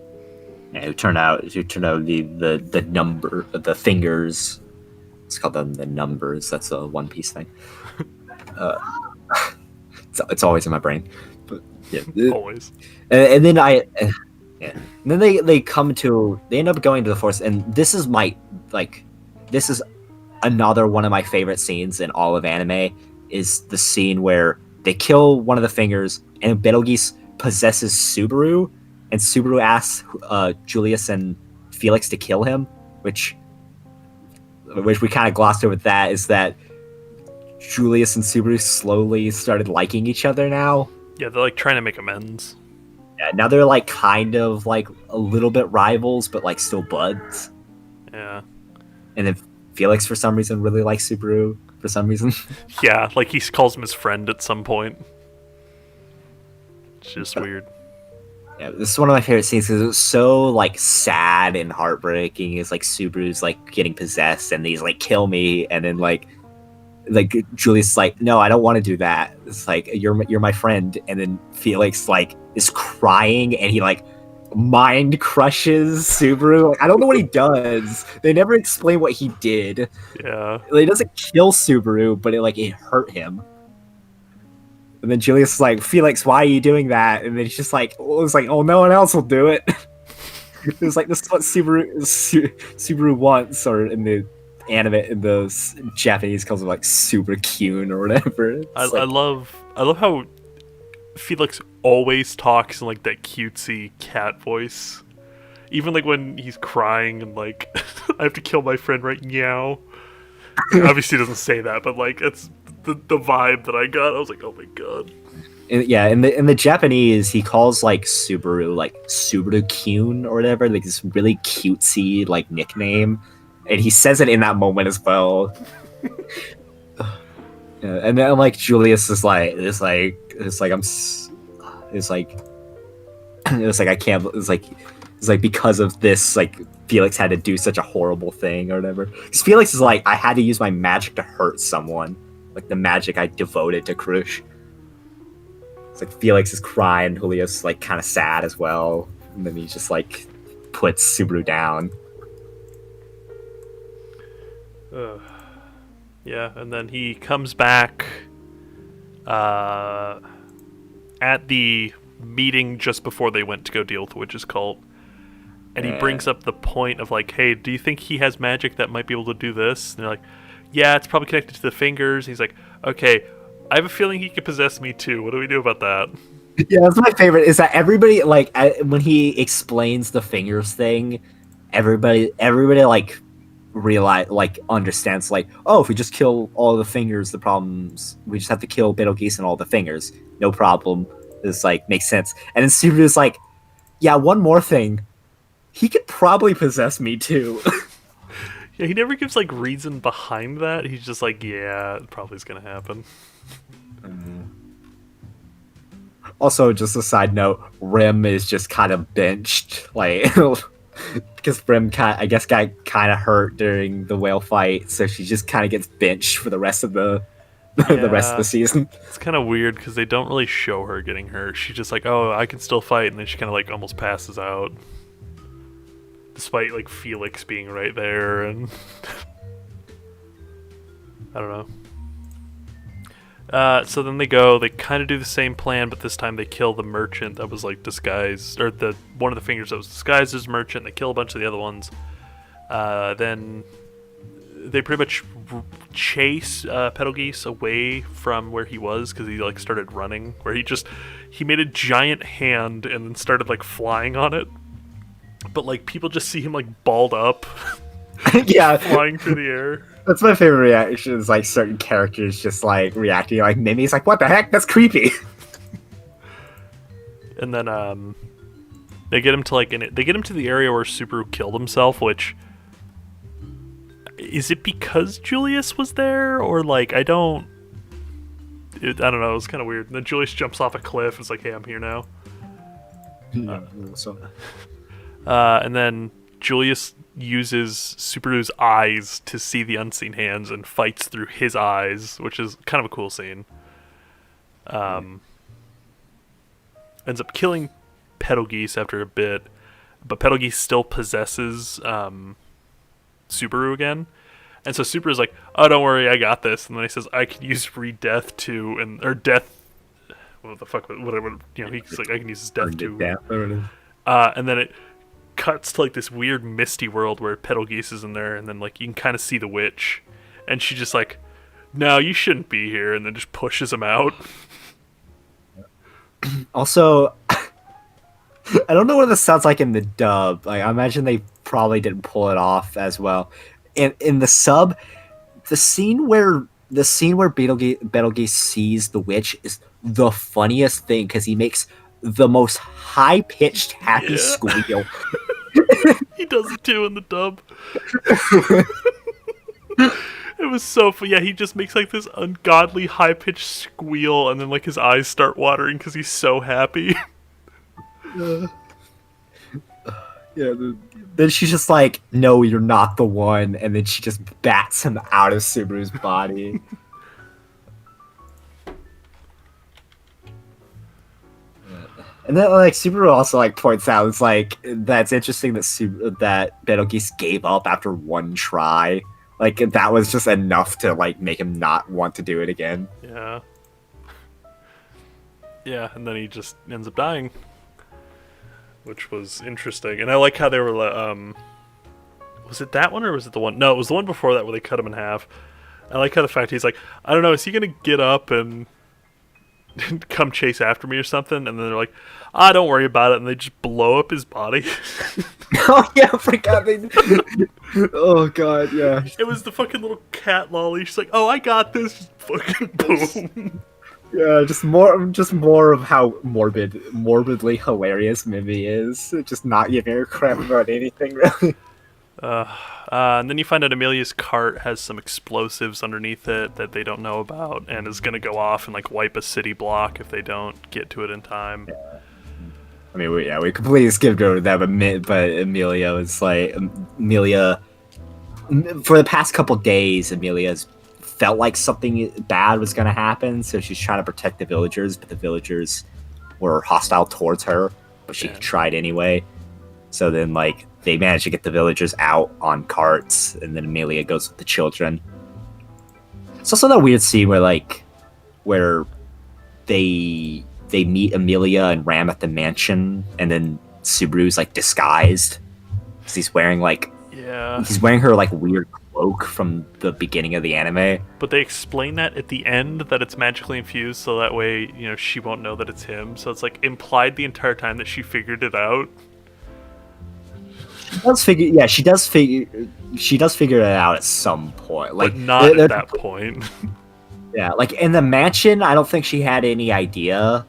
Yeah, who turn out the number the fingers. It's called the numbers. That's a One Piece thing. It's always in my brain. But yeah, Always. And then and then they end up going to the forest, and this is another one of my favorite scenes in all of anime. Is the scene where they kill one of the fingers, and Betelgeuse possesses Subaru, and Subaru asks Julius and Felix to kill him, which we kind of glossed over. That is that Julius and Subaru slowly started liking each other now. Yeah, they're like trying to make amends. Yeah, now they're like kind of like a little bit rivals, but like still buds. Yeah. And then Felix, for some reason, really likes Subaru for some reason. Yeah, like he calls him his friend at some point. It's just weird. Yeah, this is one of my favorite scenes because it was so like sad and heartbreaking. It's like Subaru's like getting possessed, and he's like, "Kill me," and then like Julius is like, "No, I don't want to do that." It's like you're my friend, and then Felix like is crying, and he like mind crushes Subaru. Like, I don't know what he does. They never explain what he did. Yeah. It doesn't kill Subaru, but it hurt him. And then Julius is like, Felix, why are you doing that? And then he's just like, oh, no one else will do it. It's like, this is what Subaru wants, or in the anime, in the Japanese calls it like super cute or whatever. I love how Felix always talks in like that cutesy cat voice. Even like when he's crying and like, I have to kill my friend right now. Obviously he doesn't say that, but like it's the vibe that I got. I was like, oh my god. Yeah, in the Japanese, he calls like Subaru like Subaru-kun or whatever, like this really cutesy like nickname, and he says it in that moment as well. And then like Julius is like, it's like I can't. It's like because of this, like Felix had to do such a horrible thing or whatever. Because Felix is like, I had to use my magic to hurt someone, like the magic I devoted to Krush. It's like Felix is crying, Julius like kind of sad as well, and then he just like puts Subaru down. Yeah, and then he comes back at the meeting just before they went to go deal with the witch's cult. And he brings up the point of like, hey, do you think he has magic that might be able to do this? And they're like, yeah, it's probably connected to the fingers. And he's like, okay, I have a feling he could possess me too. What do we do about that? Yeah, that's my favorite, is that everybody, like, when he explains the fingers thing, everybody like realize, like, understands, like, oh, if we just kill all the fingers, the problems, we just have to kill Betelgeuse and all the fingers. No problem. It's like, makes sense. And then Subaru's like, yeah, one more thing. He could probably possess me too. Yeah, he never gives like reason behind that. He's just like, yeah, it probably is gonna happen. Also, just a side note, Rim is just kind of benched, like, because Rim I guess got kind of hurt during the whale fight, so she just kind of gets benched for the rest of the rest of the season. It's kind of weird because they don't really show her getting hurt. She's just like, oh, I can still fight, and then she kind of like almost passes out. Despite like Felix being right there, and I don't know. So then they kind of do the same plan, but this time they kill the merchant that was like disguised, or the one of the fingers that was disguised as merchant. They kill a bunch of the other ones. Then they pretty much chase Petalgeese away from where he was because he like started running. Where he made a giant hand and then started like flying on it. But like people just see him like balled up, Yeah, flying through the air. that's my favorite reaction. Is like certain characters just like reacting like Mimi's like, what the heck? That's creepy. And then they get him to they get him to the area where Subaru killed himself. Which is it because Julius was there, or like I don't know. It was kind of weird. And then Julius jumps off a cliff. It's like, hey, I'm here now. And then Julius uses Subaru's eyes to see the unseen hands and fights through his eyes, which is kind of a cool scene. Ends up killing Petalgeese after a bit, but Petalgeese still possesses Subaru again. And so Subaru's like, oh, don't worry, I got this. And then he says, I can use re-death too, or death, what the fuck, whatever, he's like, I can use his death too. And then it cuts to like this weird misty world where Petalgeese is in there, and then like you can kind of see the witch, and she just like, no, you shouldn't be here, and then just pushes him out. Also, I don't know what this sounds like in the dub. Like, I imagine they probably didn't pull it off as well. In the sub, the scene where Betelgeuse sees the witch is the funniest thing because he makes the most high-pitched happy squeal. He does it too in the dub. It was so funny. Yeah, he just makes like this ungodly high-pitched squeal, and then like his eyes start watering because he's so happy. Then she's just like, no, you're not the one, and then she just bats him out of Subaru's body. And then like Subaru also like points out, it's like that's interesting that Betelgeuse gave up after one try. Like that was just enough to like make him not want to do it again. Yeah. Yeah, and then he just ends up dying, which was interesting. And I like how they were was it that one or was it the one? No, it was the one before that where they cut him in half. I like how the fact he's like, I don't know, is he gonna get up and come chase after me or something? And then they're like, don't worry about it, and they just blow up his body. Oh yeah, I forgot. Oh god, yeah. It was the fucking little cat lolly. She's like, oh, I got this. Just fucking boom. Yeah, just more of how morbidly hilarious Mimi is. Just not giving her crap about anything, really. And then you find out Amelia's cart has some explosives underneath it that they don't know about, and is gonna go off and like wipe a city block if they don't get to it in time. Yeah. I mean, we completely skipped over that, but Amelia was like, for the past couple days, Amelia's felt like something bad was going to happen, so she's trying to protect the villagers, but the villagers were hostile towards her, but she tried anyway. So then, like, they managed to get the villagers out on carts, and then Amelia goes with the children. It's also that weird scene where they meet Amelia and Ram at the mansion, and then Subaru's like disguised because he's wearing her like weird cloak from the beginning of the anime. But they explain that at the end that it's magically infused, so that way she won't know that it's him. So it's like implied the entire time that she figured it out. She does figure it out at some point, like but not at that point. Yeah, like in the mansion, I don't think she had any idea.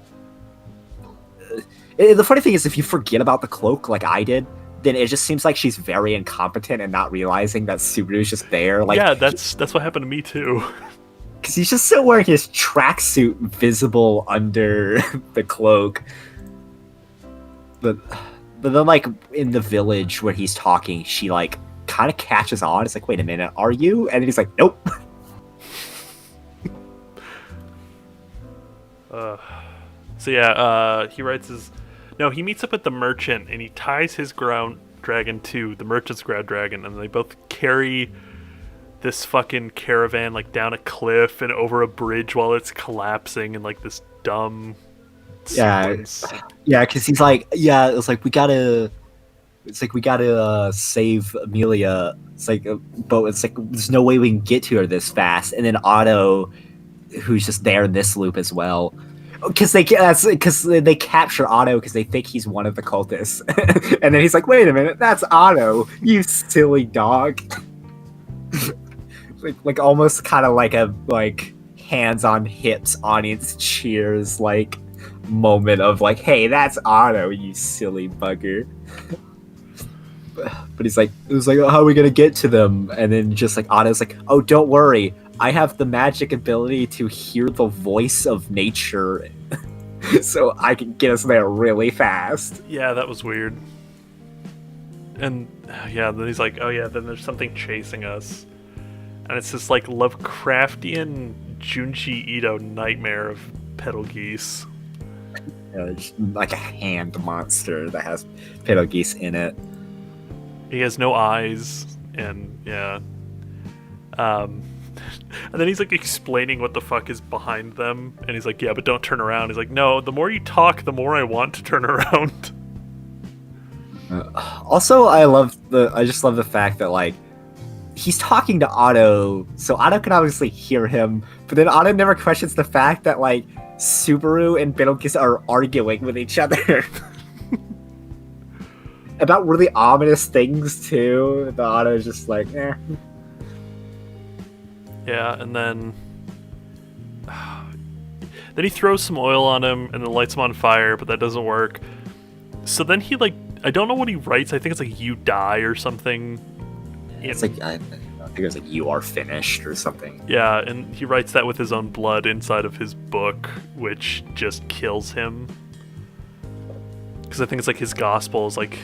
The funny thing is, if you forget about the cloak like I did, then it just seems like she's very incompetent and not realizing that Subaru's just there. Like, yeah, that's what happened to me too. Because he's just still wearing his tracksuit visible under the cloak. But then, like, in the village where he's talking, she, like, kind of catches on. It's like, wait a minute, are you? And then he's like, nope. So yeah, he writes he meets up with the merchant, and he ties his ground dragon to the merchant's ground dragon, and they both carry this fucking caravan like down a cliff and over a bridge while it's collapsing, and like this dumb sequence. Yeah, because he's like, yeah, it's like we gotta save Amelia. It's like, but it's like there's no way we can get to her this fast. And then Otto, who's just there in this loop as well, because they capture Otto because they think he's one of the cultists, and then he's like, wait a minute, that's Otto, you silly dog. like almost kind of like a hands on hips audience cheers moment of like, hey, that's Otto, you silly bugger. But he's like, it was like, oh, how are we gonna get to them? And then just like Otto's like, oh, don't worry, I have the magic ability to hear the voice of nature, so I can get us there really fast. Yeah, that was weird. And yeah, then he's like, oh yeah, then there's something chasing us, and it's this like Lovecraftian Junji Ito nightmare of pedal geese. It's like a hand monster that has pedal geese in it. He has no eyes, and yeah. And then he's like explaining what the fuck is behind them, and he's like, yeah, but don't turn around. He's like, no, the more you talk, the more I want to turn around. Also, I just love the fact that like he's talking to Otto, so Otto can obviously hear him, but then Otto never questions the fact that like Subaru and Betelgeuse are arguing with each other. About really ominous things too. The Otto's just like, eh. Yeah, and then he throws some oil on him and then lights him on fire, but that doesn't work. So then he like, I don't know what he writes. I think it's like "you die" or something. It's like I think it was like "you are finished" or something. Yeah, and he writes that with his own blood inside of his book, which just kills him. Because I think it's like his gospel is like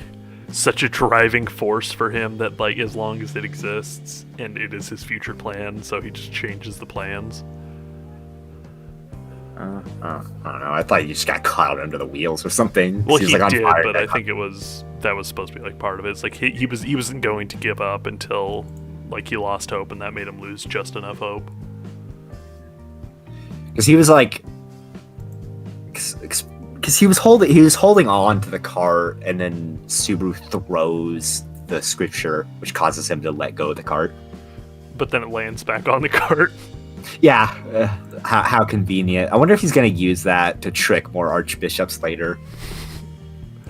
such a driving force for him that like as long as it exists and it is his future plan, so he just changes the plans. I don't know. I thought he just got caught under the wheels or something. Well, he like, did, but I think that was supposed to be like part of it. It's like he wasn't going to give up until like he lost hope, and that made him lose just enough hope. Because he was like, because he was holding on to the cart, and then Subaru throws the scripture, which causes him to let go of the cart. But then it lands back on the cart. Yeah, how convenient. I wonder if he's going to use that to trick more archbishops later.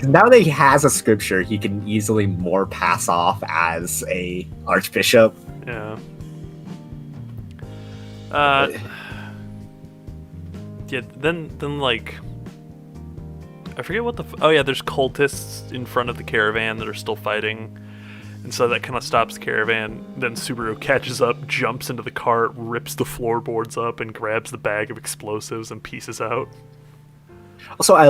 Now that he has a scripture, he can easily more pass off as a archbishop. Yeah. Yeah. Then like, I forget what oh yeah, there's cultists in front of the caravan that are still fighting. And so that kind of stops the caravan. Then Subaru catches up, jumps into the cart, rips the floorboards up, and grabs the bag of explosives and pieces out. Also, I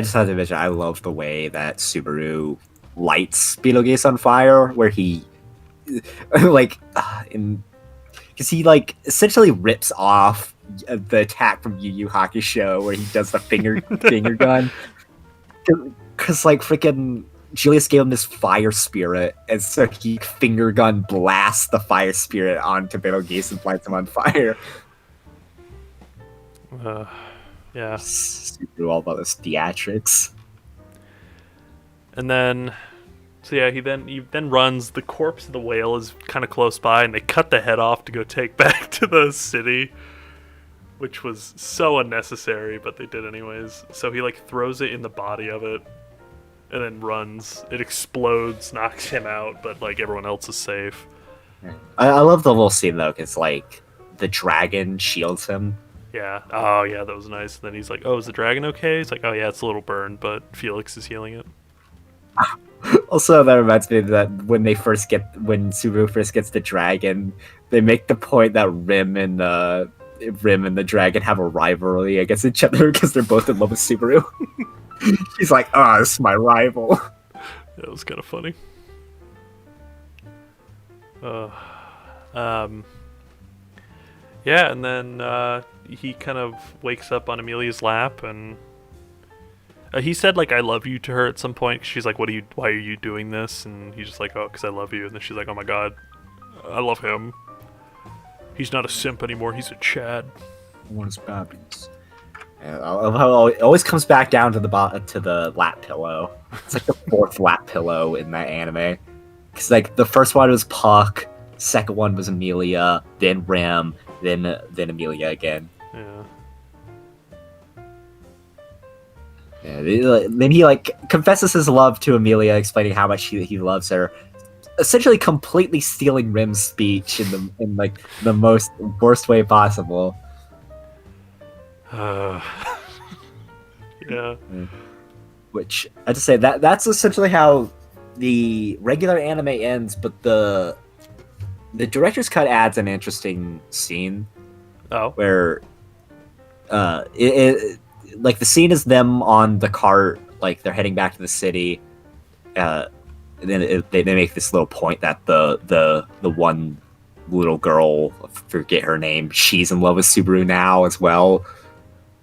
just had to mention, I love the way that Subaru lights Betelgeuse on fire, where he, because he like essentially rips off the attack from Yu Yu Hakusho, where he does the finger gun. Because like freaking Julius gave him this fire spirit, and so he finger gun blasts the fire spirit onto Betelgeuse and lights him on fire. Yeah. Super all about this theatrics. And then, so yeah, he then runs. The corpse of the whale is kind of close by, and they cut the head off to go take back to the city, which was so unnecessary, but they did anyways. So he like throws it in the body of it, and then runs. It explodes, knocks him out, but like everyone else is safe. I love the little scene though, because like the dragon shields him. Yeah. Oh yeah, that was nice. And then he's like, "Oh, is the dragon okay?" He's like, "Oh yeah, it's a little burned, but Felix is healing it." Also, that reminds me that when Subaru first gets the dragon, they make the point that Rim and the dragon have a rivalry against each other because they're both in love with Subaru. She's like, "Oh, this is my rival." That was kind of funny. Yeah, and then he kind of wakes up on Amelia's lap, and he said like "I love you" to her at some point. 'Cause she's like, why are you doing this? And he's just like, "Oh, because I love you." And then she's like, "Oh my god, I love him. He's not a simp anymore. He's a Chad. One is Babbies. It always comes back down to the lap pillow. It's like the fourth lap pillow in that anime. Because like the first one was Puck, second one was Amelia, then Rim, then Amelia again. Yeah. Yeah, then he like confesses his love to Amelia, explaining how much he loves her, essentially completely stealing Rim's speech in like the most worst way possible. Yeah. Which I just say that's essentially how the regular anime ends, but the director's cut adds an interesting scene. Oh. Where like the scene is them on the cart, like they're heading back to the city. And then they make this little point that the one little girl, I forget her name, she's in love with Subaru now as well.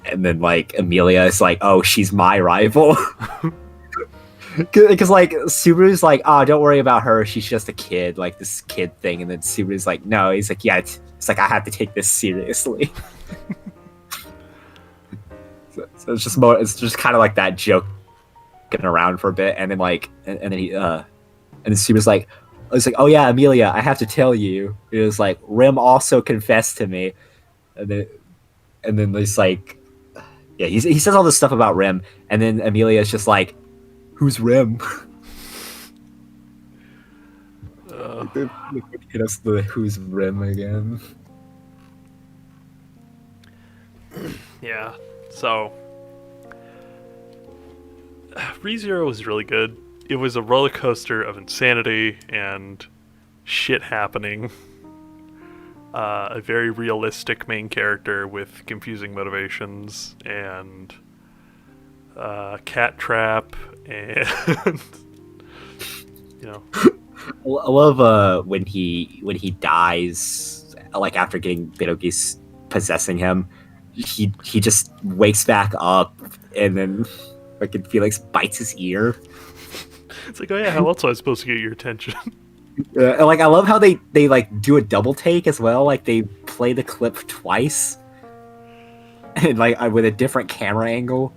And then like Amelia is like, oh, she's my rival. Because like Subaru's like, oh, don't worry about her, she's just a kid, like this kid thing. And then Subaru's like, no, he's like, yeah, it's like I have to take this seriously. So it's just kind of like that joke getting around for a bit, and then like and then Subaru's like, it's like, oh yeah, Amelia, I have to tell you. It was like Rim also confessed to me, and then there's like, yeah, he says all this stuff about Rim, and then Amelia's just like, who's Rim? Hit us the who's Rim again. Yeah. So ReZero was really good. It was a roller coaster of insanity and shit happening. A very realistic main character with confusing motivations and cat trap and you know. I love when he dies, like after getting Betelgeuse possessing him, he just wakes back up and then fucking Felix bites his ear. It's like, oh yeah, how else was I supposed to get your attention? And like I love how they like do a double take as well. Like they play the clip twice, and like with a different camera angle.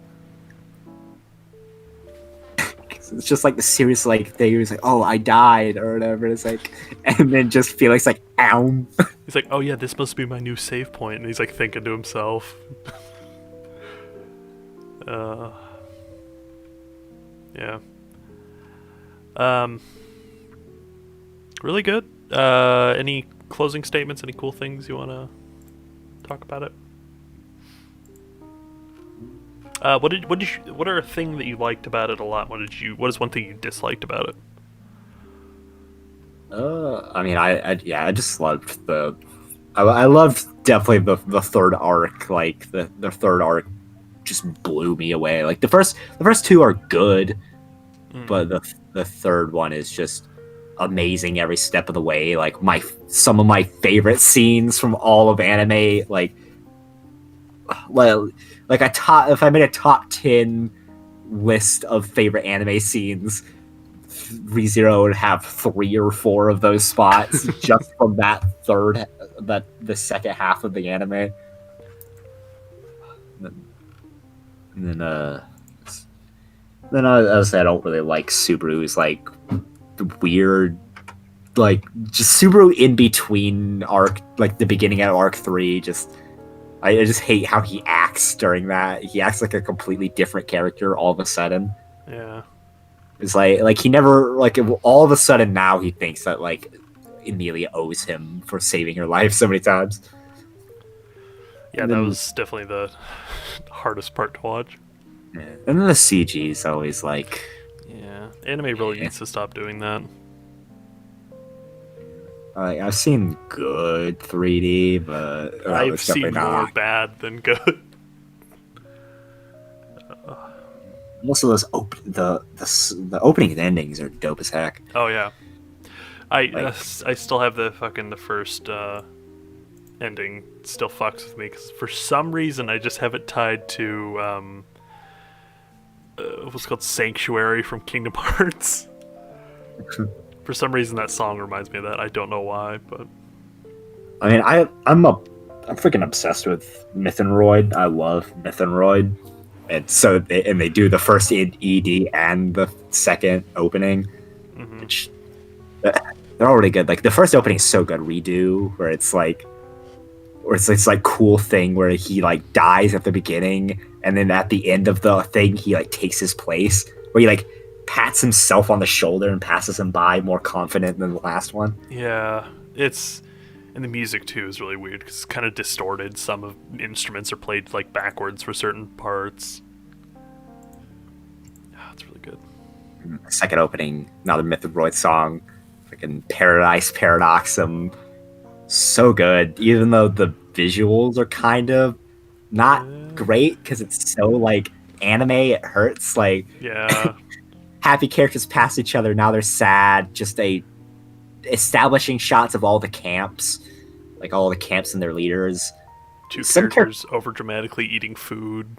It's just like the serious like thing. He's like, "Oh, I died" or whatever. It's like, and then just Felix like, "Ow." He's like, "Oh yeah, this must be my new save point," and he's like thinking to himself. Yeah. Really good. Any closing statements? Any cool things you want to talk about it? What are a thing that you liked about it a lot? What is one thing you disliked about it? I mean, I just loved I loved definitely the third arc. Like the third arc just blew me away. Like the first two are good, but the third one is just amazing every step of the way. Like some of my favorite scenes from all of anime. Like if I made a top 10 list of favorite anime scenes, ReZero would have 3 or 4 of those spots just from the second half of the anime. And then I say I don't really like Subaru's like weird, like just Subaru in between arc, like the beginning of arc 3. I just hate how he acts during that. He acts like a completely different character all of a sudden. Yeah. It's like he never, like, all of a sudden now he thinks that like Emilia owes him for saving her life so many times. Yeah, that was definitely the hardest part to watch. Yeah. And then the CG is always like, yeah, anime really needs to stop doing that. I've seen good 3D, but I've seen more bad than good. Most of those the opening and endings are dope as heck. Oh yeah, I still have the first ending still fucks with me because for some reason I just have it tied to what's called Sanctuary from Kingdom Hearts, For some reason, that song reminds me of that. I don't know why, but I mean, I'm freaking obsessed with Mythenroid. I love Mythenroid, and they do the first ED and the second opening, hmm which they're already good. Like the first opening is so good. Redo where it's like cool thing where he like dies at the beginning, and then at the end of the thing he like takes his place, where he like pats himself on the shoulder and passes him by more confident than the last one. yeah, it's and the music too is really weird because it's kind of distorted. Some of instruments are played like backwards for certain parts. Oh, it's really good. Second opening, another Mythenroid song, freaking Paradise Paradoxum, so good. Even though the visuals are kind of not great because it's so like anime, it hurts. Like Yeah, happy characters pass each other, now they're sad. Just a establishing shots of all the camps, like all the camps and their leaders. two Some characters over dramatically eating food.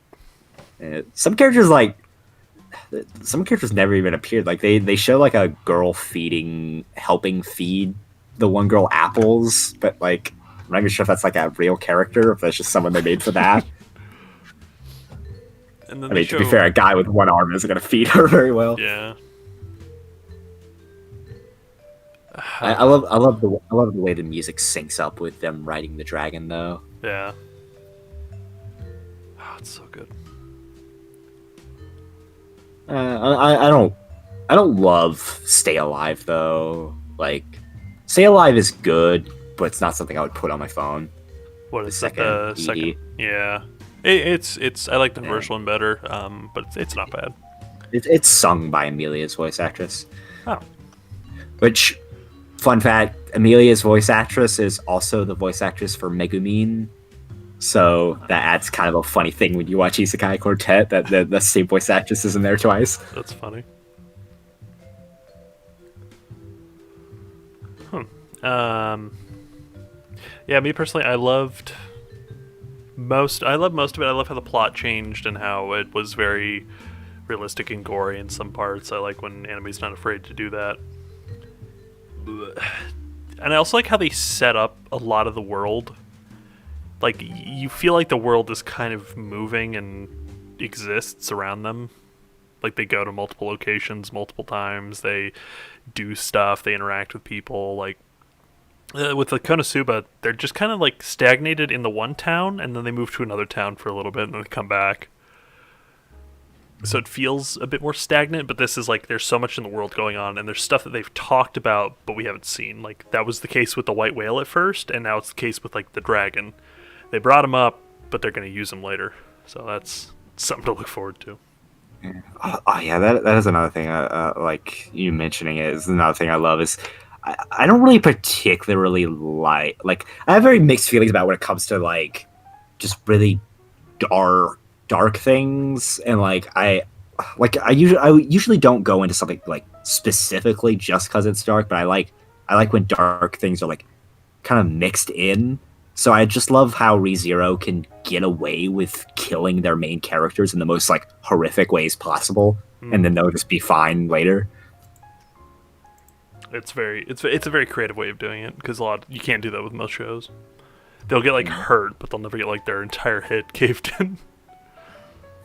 some characters like some characters never even appeared. Like they show like a girl helping feed the one girl apples, but like I'm not even sure if that's like a real character or if that's just someone they made for that. And then I mean, to be fair, a guy with one arm isn't going to feed her very well. Yeah. I love the way the music syncs up with them riding the dragon, though. Yeah. Oh, it's so good. I don't love Stay Alive though. Like, Stay Alive is good, but it's not something I would put on my phone. What The is second the ED. second? Yeah. It's I like the first one better, but it's not bad. It's sung by Amelia's voice actress. Oh. Which, fun fact, Amelia's voice actress is also the voice actress for Megumin. So that adds kind of a funny thing when you watch Isekai Quartet that the same voice actress is in there twice. That's funny. Yeah, me personally, I love most of it. I love how the plot changed and how it was very realistic and gory in some parts. I like when anime's not afraid to do that. And I also like how they set up a lot of the world. Like, you feel like the world is kind of moving and exists around them. Like, they go to multiple locations multiple times, they do stuff, they interact with people. Like, with the Konosuba, they're just kind of like stagnated in the one town, and then they move to another town for a little bit, and then they come back. So it feels a bit more stagnant, but this is like there's so much in the world going on, and there's stuff that they've talked about, but we haven't seen. Like, that was the case with the white whale at first, and now it's the case with like the dragon. They brought him up, but they're going to use him later. So that's something to look forward to. Oh yeah, that is another thing. Like you mentioning it is another thing I love is I don't really particularly like I have very mixed feelings about when it comes to like just really dark things, and like I usually don't go into something like specifically just because it's dark, but I like when dark things are like kind of mixed in. So I just love how ReZero can get away with killing their main characters in the most like horrific ways possible, and then they'll just be fine later. It's a very creative way of doing it, because you can't do that with most shows. They'll get like hurt, but they'll never get like their entire head caved in.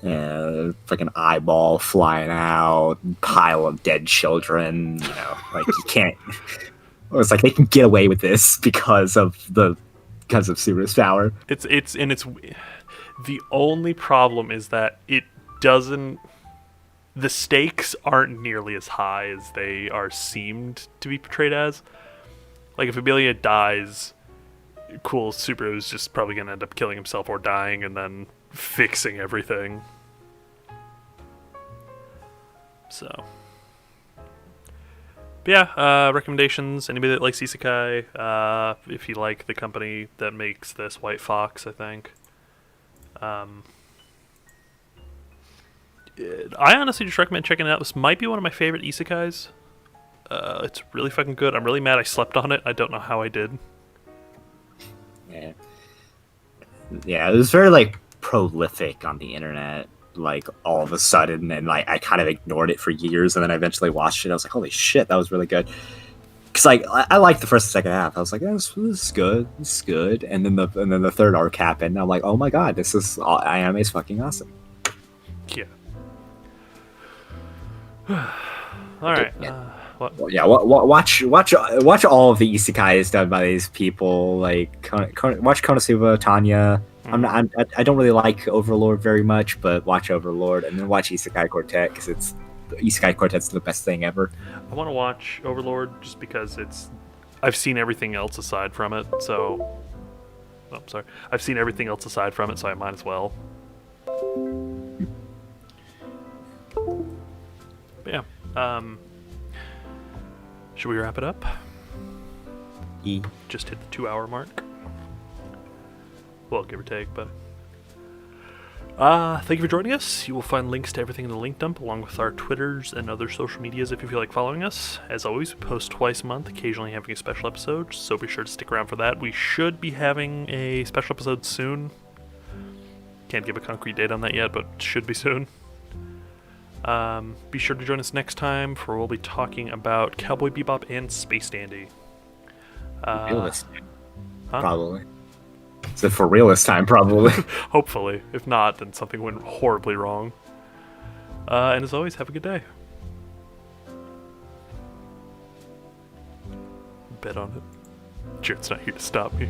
Yeah, freaking eyeball flying out, pile of dead children. You know, like you can't. It's like they can get away with this because of Subaru's power. It's the only problem is that it doesn't. The stakes aren't nearly as high as they are seemed to be portrayed as. Like, if Amelia dies, cool, Subaru's just probably gonna end up killing himself or dying and then fixing everything. So, but yeah, recommendations. Anybody that likes Isekai, if you like the company that makes this, White Fox, I think. I honestly just recommend checking it out. This might be one of my favorite isekais. It's really fucking good. I'm really mad I slept on it. I don't know how I did. Yeah, it was very like prolific on the internet, like all of a sudden, and like I kind of ignored it for years, and then I eventually watched it. I was like, holy shit, that was really good. because like I liked the first and second half. I was like, this is good, this is good. And then the third arc happened. And I'm like, oh my god, this is anime is fucking awesome. Yeah. All right. What? Well, yeah, watch all of the isekais done by these people. Like watch Konosuba, Tanya. I don't really like Overlord very much, but watch Overlord and then watch Isekai Quartet because Isekai Quartet's the best thing ever. I want to watch Overlord just because I've seen everything else aside from it, so. Oh, I'm sorry. I've seen everything else aside from it, so I might as well. But yeah. Should we wrap it up? Just hit the 2-hour mark. Well, give or take, but. Thank you for joining us. You will find links to everything in the link dump, along with our Twitters and other social medias if you feel like following us. As always, we post twice a month, occasionally having a special episode, so be sure to stick around for that. We should be having a special episode soon. Can't give a concrete date on that yet, but should be soon. Be sure to join us next time, for we'll be talking about Cowboy Bebop and Space Dandy. Realist, huh? Probably. So for real this time, probably. Hopefully. If not, then something went horribly wrong. And as always, have a good day. Bet on it. Jarrett's not here to stop me.